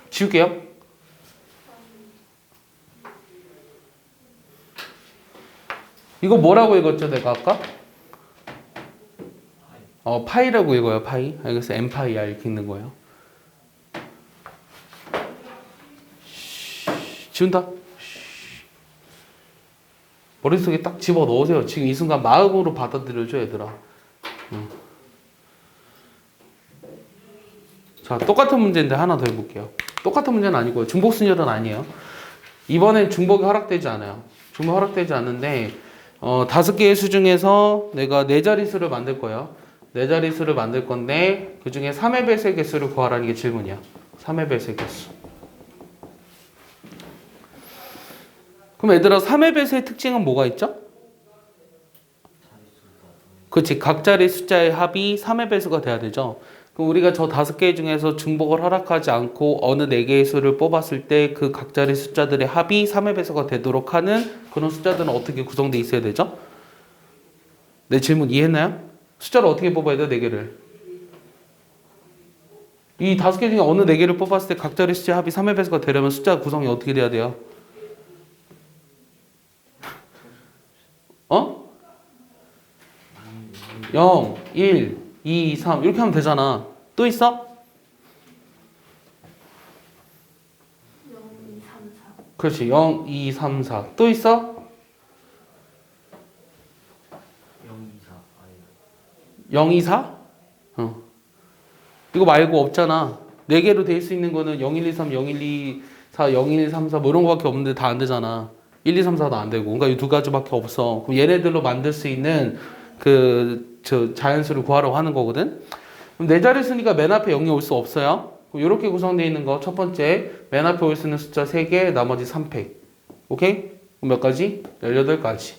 지울게요. 이거 뭐라고 읽었죠, 내가 아까? 파이라고 읽어요, 파이. 알겠어, n 파이 r 이렇게 읽는 거예요. 지운다. 머릿속에 딱 집어 넣으세요. 지금 이 순간 마음으로 받아들여줘, 얘들아. 자, 똑같은 문제인데 하나 더 해볼게요. 똑같은 문제는 아니고요. 중복순열은 아니에요. 이번엔 중복이 허락되지 않아요. 중복 허락되지 않는데 5개의 수 중에서 내가 4자릿수를 만들 거예요. 4자릿수를 만들 건데 그 중에 3의 배수의 개수를 구하라는 게 질문이야. 3의 배수의 개수. 그럼 얘들아 3의 배수의 특징은 뭐가 있죠? 그렇지. 각 자리 숫자의 합이 3의 배수가 돼야 되죠. 그럼 우리가 저 5개 중에서 중복을 허락하지 않고 어느 4개의 수를 뽑았을 때 그 각 자리 숫자들의 합이 3의 배수가 되도록 하는 그런 숫자들은 어떻게 구성되어 있어야 되죠? 내 질문 이해했나요? 숫자를 어떻게 뽑아야 돼요? 4개를. 이 5개 중에 어느 4개를 뽑았을 때 각자의 숫자 합이 3의 배수가 되려면 숫자 구성이 어떻게 돼야 돼요? 어? 0, 1, 2, 3 이렇게 하면 되잖아. 또 있어? 0, 2, 3, 4. 그렇지. 0, 2, 3, 4. 또 있어? 0, 2, 4? 어. 이거 말고 없잖아. 4개로 될 수 있는 거는 0, 1, 2, 3, 0, 1, 2, 4, 0, 1, 3, 4 뭐 이런 거밖에 없는데 다 안 되잖아. 1, 2, 3, 4도 안 되고. 그러니까 이 두 가지밖에 없어. 그럼 얘네들로 만들 수 있는 저 자연수를 구하라고 하는 거거든. 그럼 네 자리 수니까 맨 앞에 0이 올 수 없어요. 이렇게 구성되어 있는 거 첫 번째 맨 앞에 올 수 있는 숫자 3개 나머지 3팩. 오케이? 그럼 몇 가지? 18가지.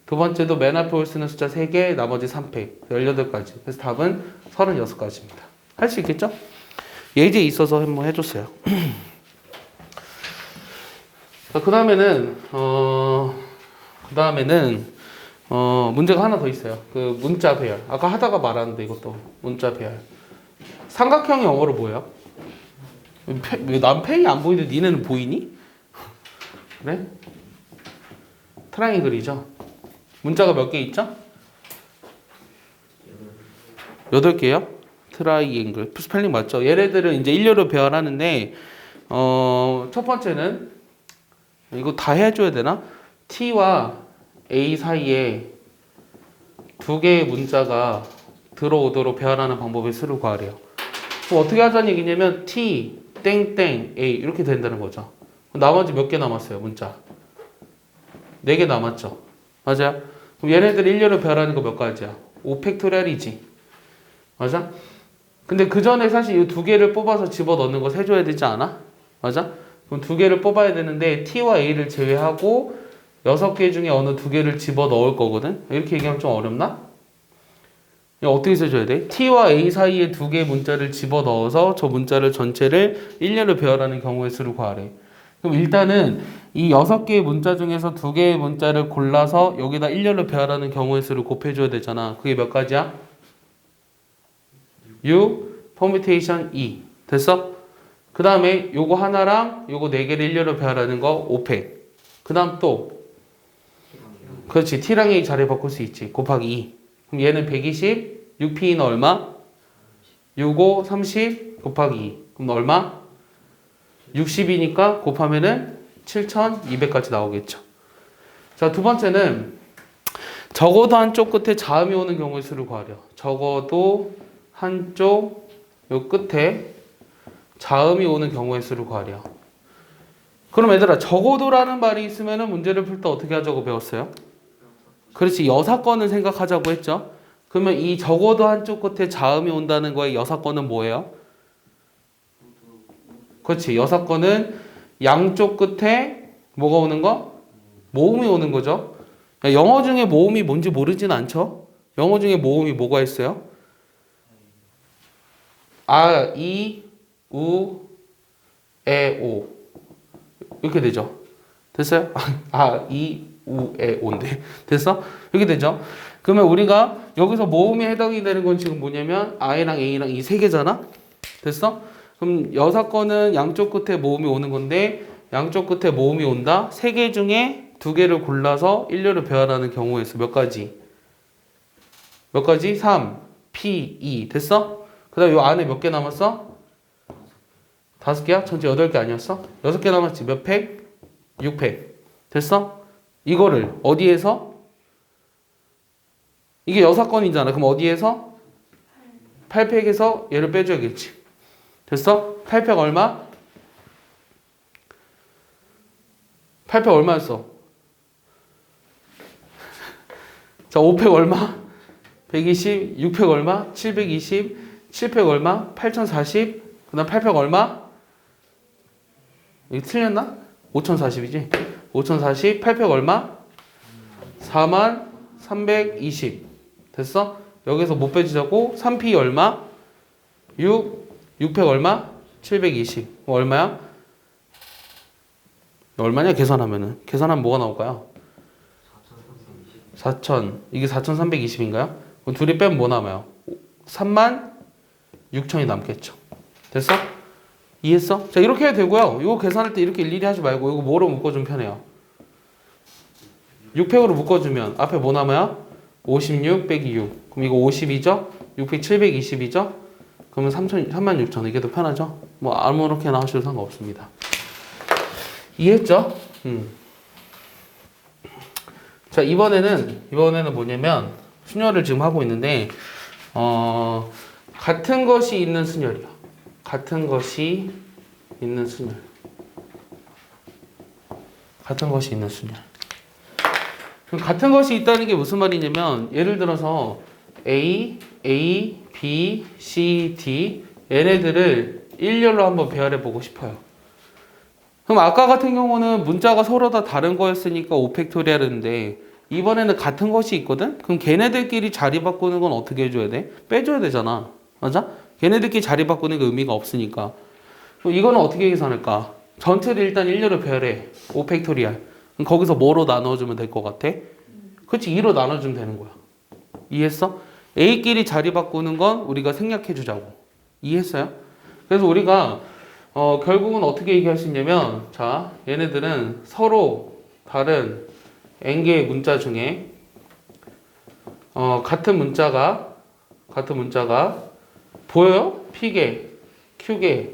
두 번째도 맨 앞에 올 수 있는 숫자 3개 나머지 3팩. 18가지. 그래서 답은 36가지입니다. 할 수 있겠죠? 예제에 있어서 한번 해줬어요. 그 다음에는 문제가 하나 더 있어요. 그 문자 배열. 아까 하다가 말았는데 이것도 문자 배열. 삼각형이 영어로 뭐예요? 왜 난 펜이 안 보이는데 니네는 보이니? 그래? 트라이앵글이죠. 문자가 몇 개 있죠? 8개요? 트라이앵글. 스펠링 맞죠? 얘네들은 이제 일렬로 배열하는데 첫 번째는 이거 다 해줘야 되나? T와 A 사이에 2개의 문자가 들어오도록 배열하는 방법의 수를 구하래요. 그럼 어떻게 하자는 얘기냐면 T, 땡땡, A 이렇게 된다는 거죠. 나머지 몇 개 남았어요? 문자 4개 남았죠. 맞아요? 그럼 얘네들 일렬로 배열하는 거 몇 가지야? 5팩토리얼이지. 맞아? 근데 그 전에 사실 이 2개를 뽑아서 집어넣는 거 세줘야 되지 않아? 맞아? 그럼 2개를 뽑아야 되는데 T와 A를 제외하고 6개 중에 어느 2개를 집어넣을 거거든? 이렇게 얘기하면 좀 어렵나? 이거 어떻게 써줘야 돼? T와 A 사이에 2개의 문자를 집어넣어서 저 문자를 전체를 일렬로 배열하는 경우의 수를 구하래. 그럼 일단은 이 6개의 문자 중에서 2개의 문자를 골라서 여기다 일렬로 배열하는 경우의 수를 곱해줘야 되잖아. 그게 몇 가지야? 6, permutation 2. 됐어? 그 다음에 요거 하나랑 요거 4개를 일렬로 배열하는 거 5팩. 그 다음 또 그렇지. T랑 A 자리 바꿀 수 있지. 곱하기 2. 그럼 얘는 120, 6P는 얼마? 65, 30 곱하기 2. 그럼 얼마? 60이니까 곱하면은 7200까지 나오겠죠. 자, 두 번째는 적어도 한쪽 끝에 자음이 오는 경우의 수를 구하려. 적어도 한쪽 요 끝에 자음이 오는 경우의 수를 구하려. 그럼 얘들아, 적어도라는 말이 있으면은 문제를 풀 때 어떻게 하자고 배웠어요? 그렇지. 여사건을 생각하자고 했죠. 그러면 이 적어도 한쪽 끝에 자음이 온다는 거의 여사건은 뭐예요? 그렇지. 여사건은 양쪽 끝에 뭐가 오는 거? 모음이 오는 거죠. 영어 중에 모음이 뭔지 모르진 않죠? 영어 중에 모음이 뭐가 있어요? 아, 이, 우, 에, 오. 이렇게 되죠. 됐어요? 아, 이, 우, 에, 오인데. 됐어? 이렇게 되죠. 그러면 우리가 여기서 모음에 해당이 되는 건 지금 뭐냐면 I랑 A랑 이 3개잖아? 됐어? 그럼 여사건은 양쪽 끝에 모음이 오는 건데 양쪽 끝에 모음이 온다? 3개 중에 2개를 골라서 일렬로 배열하는 경우에 수 몇 가지? 몇 가지? 3, P, 2. 됐어? 그 다음 요 안에 몇 개 남았어? 5개야? 전체 8개 아니었어? 6개 남았지. 몇 팩? 6팩. 됐어? 이거를 어디에서? 이게 여사건이잖아. 그럼 어디에서? 8팩에서 얘를 빼줘야겠지. 됐어? 8팩 얼마? 8팩 얼마였어? 자, 5팩 얼마? 120, 6팩 얼마? 720, 7팩 얼마? 8040, 그 다음 8팩 얼마? 이거 틀렸나? 5040이지? 5040, 8팩 얼마? 4320. 됐어? 여기서 못 빼주자고 3P 얼마? 6팩 얼마? 720. 얼마야? 얼마냐 계산하면은. 계산하면 뭐가 나올까요? 4000. 이게 4320인가요? 그럼 둘이 빼면 뭐 남아요? 36,000이 남겠죠. 됐어? 이해했어? 자, 이렇게 해도 되고요. 이거 계산할 때 이렇게 일일이 하지 말고 이거 뭐로 묶어주면 편해요? 6팩으로 묶어주면 앞에 뭐 남아요? 56 빼기 6. 그럼 이거 50이죠? 6팩 720이죠? 그러면 36,000 이게 더 편하죠? 뭐 아무렇게나 하셔도 상관없습니다. 이해했죠? 자, 이번에는 뭐냐면 순열을 지금 하고 있는데 같은 것이 있는 순열이요. 같은 것이 있는 순열. 같은 것이 있는 순열. 그럼 같은 것이 있다는 게 무슨 말이냐면 예를 들어서 A, B, C, D 얘네들을 일렬로 한번 배열해 보고 싶어요. 그럼 아까 같은 경우는 문자가 서로 다 다른 거였으니까 5팩토리얼인데 이번에는 같은 것이 있거든? 그럼 걔네들끼리 자리 바꾸는 건 어떻게 해줘야 돼? 빼줘야 되잖아. 맞아? 걔네들끼리 자리 바꾸는 게 의미가 없으니까. 그럼 이거는 어떻게 계산할까? 전체를 일단 일렬로 배열해. 5팩토리얼. 그럼 거기서 뭐로 나눠주면 될 것 같아? 그렇지, 2로 나눠주면 되는 거야. 이해했어? A끼리 자리 바꾸는 건 우리가 생략해주자고. 이해했어요? 그래서 우리가 결국은 어떻게 얘기할 수 있냐면 자, 얘네들은 서로 다른 n개의 문자 중에 같은 문자가 보여요? P개, Q개,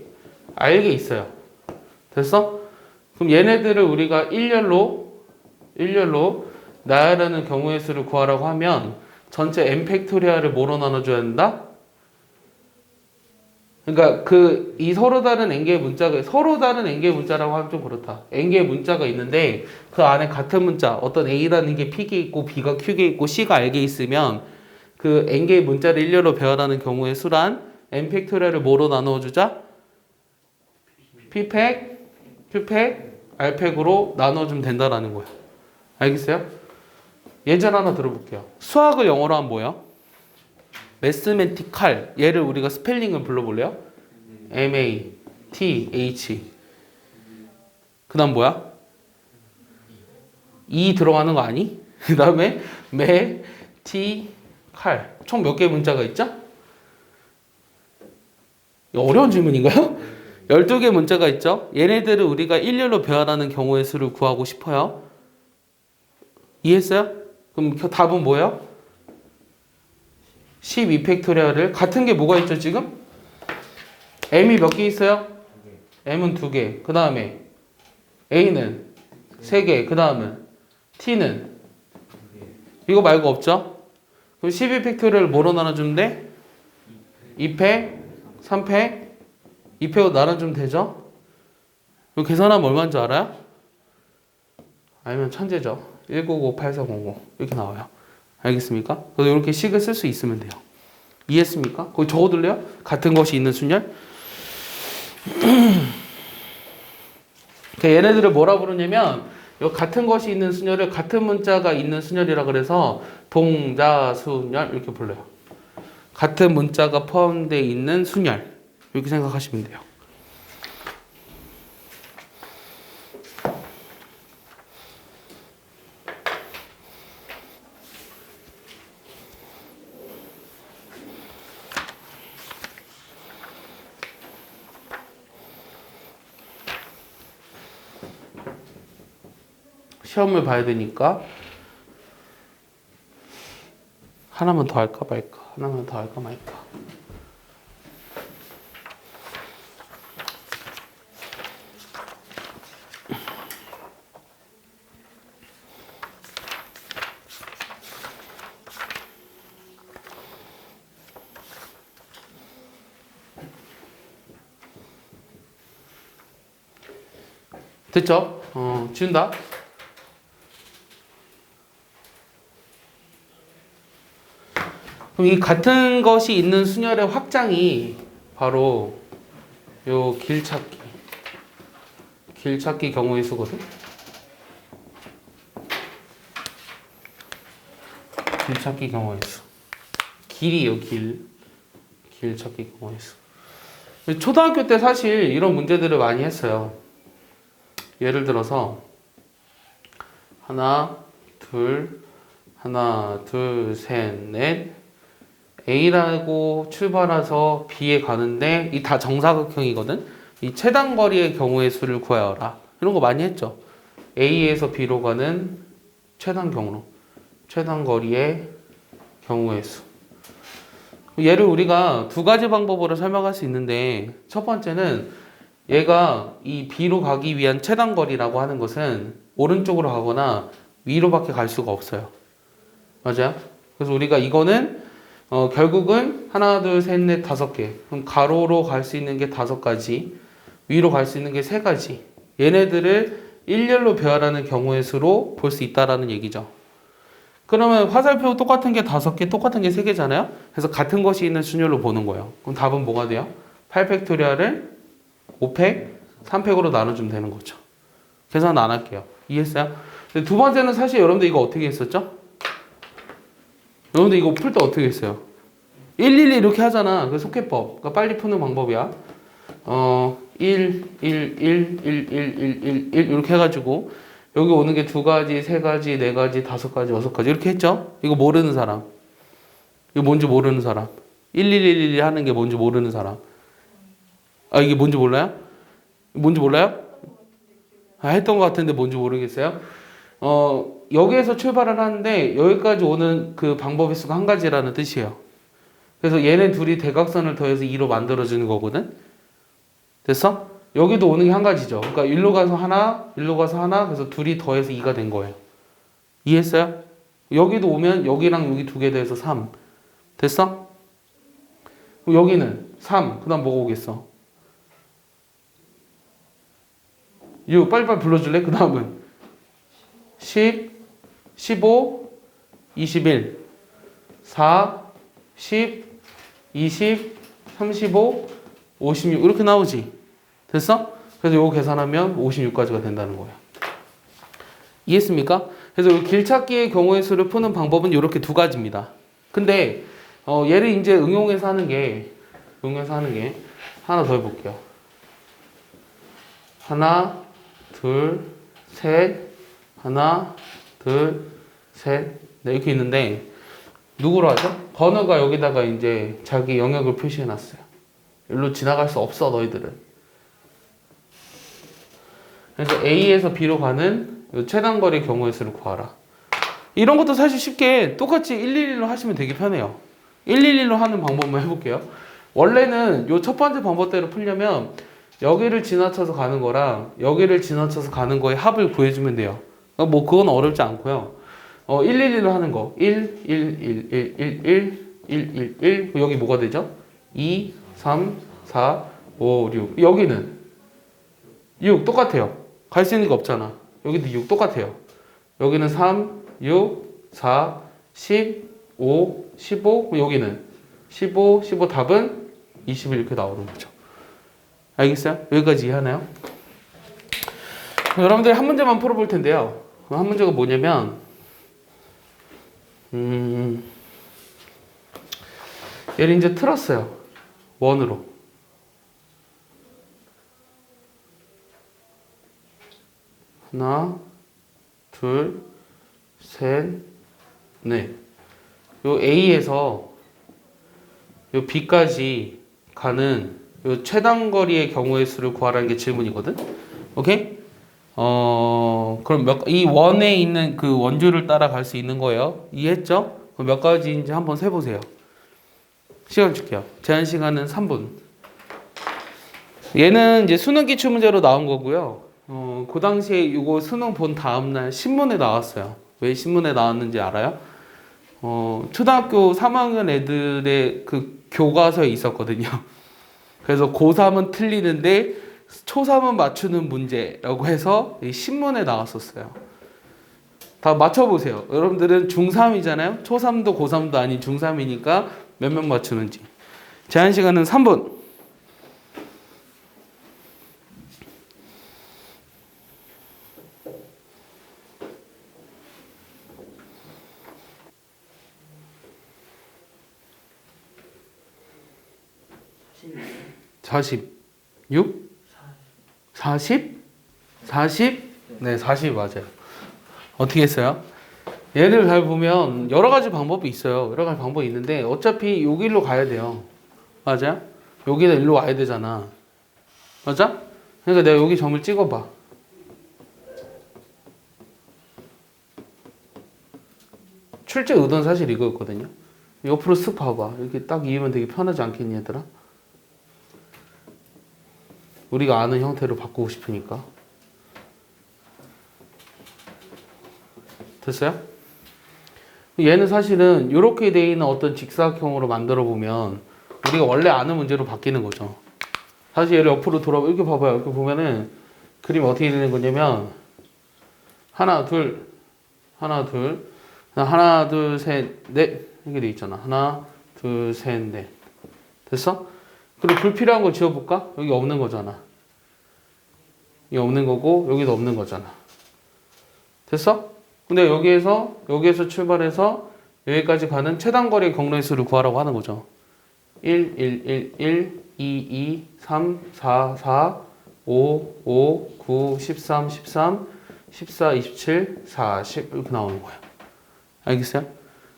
R개 있어요. 됐어? 그럼 얘네들을 우리가 일렬로 나열하는 경우의 수를 구하라고 하면 전체 n 팩토리얼을 뭐로 나눠줘야 된다? 그러니까 이 서로 다른 n개의 문자라고 하면 좀 그렇다. n개의 문자가 있는데 그 안에 같은 문자 어떤 a라는 게 p개 있고 b가 q개 있고 c가 r개 있으면 그 n개의 문자를 일렬로 배열하는 경우의 수란 n 팩토리얼을 뭐로 나눠주자? p팩, q팩, r팩으로 나눠주면 된다라는 거야. 알겠어요? 예전 하나 들어볼게요. 수학을 영어로 하면 뭐예요? 매스매티칼. 얘를 우리가 스펠링을 불러볼래요? M-A-T-H. 그 다음 뭐야? E 들어가는 거 아니? 그 다음에 매티칼. 총 몇 개의 문자가 있죠? 이거 어려운 질문인가요? 12개 문자가 있죠? 얘네들을 우리가 일렬로 배열하는 경우의 수를 구하고 싶어요. 이해했어요? 그럼 답은 뭐예요? 12팩토리얼을 같은 게 뭐가 있죠 지금? m이 몇 개 있어요? m은 2개. 그 다음에 a는 3개. 그 다음은 t는 이거 말고 없죠? 그럼 12팩토리얼을 뭐로 나눠주면 돼? 2팩, 3팩, 2팩으로 나눠주면 되죠? 이거 계산하면 얼마인 줄 알아요? 알면 천재죠. 199, 8400 이렇게 나와요. 알겠습니까? 그래서 이렇게 식을 쓸 수 있으면 돼요. 이해했습니까? 거기 적어둘래요? 같은 것이 있는 순열? 얘네들을 뭐라 부르냐면 이 같은 것이 있는 순열을 같은 문자가 있는 순열이라 그래서 동자순열 이렇게 불러요. 같은 문자가 포함되어 있는 순열 이렇게 생각하시면 돼요. 시험을 봐야 되니까 하나만 더 할까 말까 하나만 더 할까 말까. 됐죠? 지운다. 그럼 이 같은 것이 있는 순열의 확장이 바로 요 길찾기 경우의 수거든. 길찾기 경우의 수. 길이요, 길찾기 경우의 수. 초등학교 때 사실 이런 문제들을 많이 했어요. 예를 들어서 하나, 둘, 셋, 넷 A라고 출발해서 B에 가는데 이 다 정사각형이거든. 이 최단 거리의 경우의 수를 구하여라. 이런 거 많이 했죠. A에서 B로 가는 최단 경로, 최단 거리의 경우의 수. 얘를 우리가 두 가지 방법으로 설명할 수 있는데 첫 번째는 얘가 이 B로 가기 위한 최단 거리라고 하는 것은 오른쪽으로 가거나 위로밖에 갈 수가 없어요. 맞아요? 그래서 우리가 이거는 결국은 하나, 둘, 셋, 넷, 다섯 개. 그럼 가로로 갈 수 있는 게 다섯 가지, 위로 갈 수 있는 게 세 가지. 얘네들을 일렬로 배열하는 경우의 수로 볼 수 있다라는 얘기죠. 그러면 화살표 똑같은 게 다섯 개, 똑같은 게 세 개잖아요. 그래서 같은 것이 있는 순열로 보는 거예요. 그럼 답은 뭐가 돼요? 8팩토리얼을 5팩, 3팩으로 나눠주면 되는 거죠. 계산 안 할게요. 이해했어요? 근데 두 번째는 사실 여러분들 이거 어떻게 했었죠? 여러분들 이거 풀 때 어떻게 했어요? 111 이렇게 하잖아. 그 속해법. 그러니까 빨리 푸는 방법이야. 1, 1, 1, 1, 1, 1, 1 이렇게 해가지고 여기 오는 게 두 가지, 세 가지, 네 가지, 다섯 가지, 여섯 가지 이렇게 했죠? 이거 모르는 사람. 이거 뭔지 모르는 사람. 1111 하는 게 뭔지 모르는 사람. 아, 이게 뭔지 몰라요? 뭔지 몰라요? 아, 했던 것 같은데 뭔지 모르겠어요? 여기에서 출발을 하는데 여기까지 오는 그 방법의 수가 한 가지라는 뜻이에요. 그래서 얘네 둘이 대각선을 더해서 2로 만들어주는 거거든? 됐어? 여기도 오는 게 한 가지죠. 그러니까 일로 가서 하나, 일로 가서 하나, 그래서 둘이 더해서 2가 된 거예요. 이해했어요? 여기도 오면 여기랑 여기 두 개 더해서 3. 됐어? 그럼 여기는 3. 그 다음 뭐가 오겠어? 6. 빨리빨리 불러줄래? 그 다음은 10, 15, 21, 4, 10, 20, 35, 56 이렇게 나오지. 됐어? 그래서 이거 계산하면 56까지가 된다는 거야. 이해했습니까? 그래서 길찾기의 경우의 수를 푸는 방법은 이렇게 두 가지입니다. 근데 얘를 이제 응용해서 하는 게 하나 더 해볼게요. 하나, 둘, 셋, 하나, 둘, 셋, 네, 이렇게 있는데 누구로 하죠? 건우가 여기다가 이제 자기 영역을 표시해놨어요. 여기로 지나갈 수 없어 너희들은. 그래서 A에서 B로 가는 최단 거리 경우의 수를 구하라. 이런 것도 사실 쉽게 똑같이 111로 하시면 되게 편해요. 111로 하는 방법만 해볼게요. 원래는 요 첫 번째 방법대로 풀려면 여기를 지나쳐서 가는 거랑 여기를 지나쳐서 가는 거의 합을 구해주면 돼요. 뭐 그건 어렵지 않고요. 111로 하는 거 1, 1, 1, 1, 1, 1, 1, 1, 1 여기 뭐가 되죠? 2, 3, 4, 5, 6 여기는 6 똑같아요. 갈 수 있는 게 없잖아. 여기도 6 똑같아요. 여기는 3, 6, 4, 10, 5, 15 여기는 15, 15 답은 21 이렇게 나오는 거죠. 알겠어요? 여기까지 이해하나요? 여러분들 한 문제만 풀어볼 텐데요. 한 문제가 뭐냐면 얘를 이제 틀었어요. 원으로. 하나, 둘, 셋, 넷. 요 A에서 요 B까지 가는 요 최단 거리의 경우의 수를 구하라는 게 질문이거든. 오케이? 그럼 이 원에 있는 그 원주를 따라갈 수 있는 거예요. 이해했죠? 그럼 몇 가지인지 한번 세보세요. 시간 줄게요. 제한 시간은 3분. 얘는 이제 수능 기출 문제로 나온 거고요. 그 당시에 이거 수능 본 다음날 신문에 나왔어요. 왜 신문에 나왔는지 알아요? 초등학교 3학년 애들의 그 교과서에 있었거든요. 그래서 고3은 틀리는데 초3은 맞추는 문제라고 해서 신문에 나왔었어요. 다 맞춰보세요. 여러분들은 중3이잖아요. 초3도 고3도 아닌 중3이니까 몇 명 맞추는지. 제한 시간은 3분. 사실 46? 40? 40? 네, 40 맞아요. 어떻게 했어요? 얘를 잘 보면 여러 가지 방법이 있어요. 여러 가지 방법이 있는데 어차피 여기 일로 가야 돼요. 맞아요? 여기는 일로 와야 되잖아. 맞아? 그러니까 내가 여기 점을 찍어봐. 출제 의도는 사실 이거였거든요. 옆으로 쓱 봐봐. 이렇게 딱 이으면 되게 편하지 않겠니, 얘들아? 우리가 아는 형태로 바꾸고 싶으니까. 됐어요? 얘는 사실은 이렇게 돼 있는 어떤 직사각형으로 만들어 보면 우리가 원래 아는 문제로 바뀌는 거죠. 다시 얘를 옆으로 돌아봐. 이렇게 봐봐요. 이렇게 보면은 그림이 어떻게 되는 거냐면 하나, 둘, 하나, 둘, 하나, 둘, 셋, 넷 이렇게 돼 있잖아. 하나, 둘, 셋, 넷. 됐어? 그리고 불필요한 거 지워볼까? 여기 없는 거잖아. 여기 없는 거고 여기도 없는 거잖아. 됐어? 근데 여기에서 출발해서 여기까지 가는 최단거리의 경로의 수를 구하라고 하는 거죠. 1, 1, 1, 1, 2, 2, 3, 4, 4, 5, 5, 9, 13, 13, 14, 27, 40 이렇게 나오는 거예요. 알겠어요?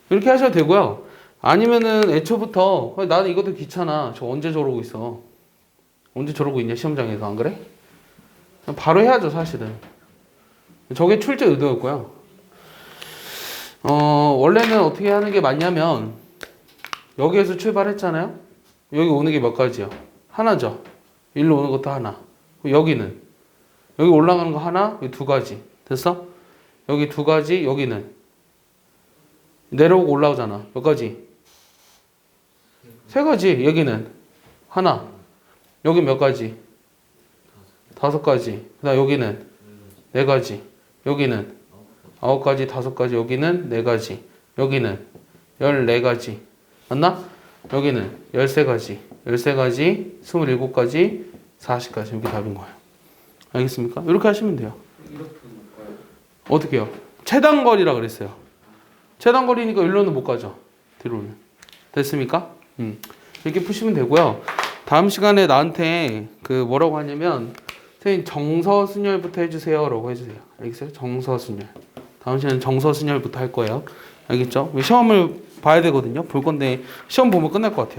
이렇게 하셔도 되고요. 아니면은 애초부터 나는 이것도 귀찮아. 저 언제 저러고 있어. 언제 저러고 있냐 시험장에서 안 그래? 바로 해야죠 사실은. 저게 출제 의도였고요. 원래는 어떻게 하는 게 맞냐면 여기에서 출발했잖아요. 여기 오는 게 몇 가지요? 하나죠. 일로 오는 것도 하나. 여기는 여기 올라가는 거 하나, 여기 두 가지. 됐어? 여기 두 가지, 여기는 내려오고 올라오잖아. 몇 가지? 세 가지. 여기는 하나. 여기 몇 가지? 다섯 가지. 그다음 여기는 네 가지. 여기는 아홉 가지, 다섯 가지. 여기는 네 가지. 여기는 14가지. 맞나? 여기는 13가지. 13가지, 27가지, 40가지. 이렇게 답인 거예요. 알겠습니까? 이렇게 하시면 돼요. 이렇게 볼까요? 어떻게 해요? 최단거리라 그랬어요. 최단거리니까 일로는 못 가죠. 뒤로는. 됐습니까? 이렇게 푸시면 되고요. 다음 시간에 나한테 그 뭐라고 하냐면 선생님 정서순열부터 해주세요 라고 해주세요. 알겠어요? 정서순열. 다음 시간에 정서순열부터 할 거예요. 알겠죠? 시험을 봐야 되거든요. 볼 건데 시험 보면 끝날 것 같아요.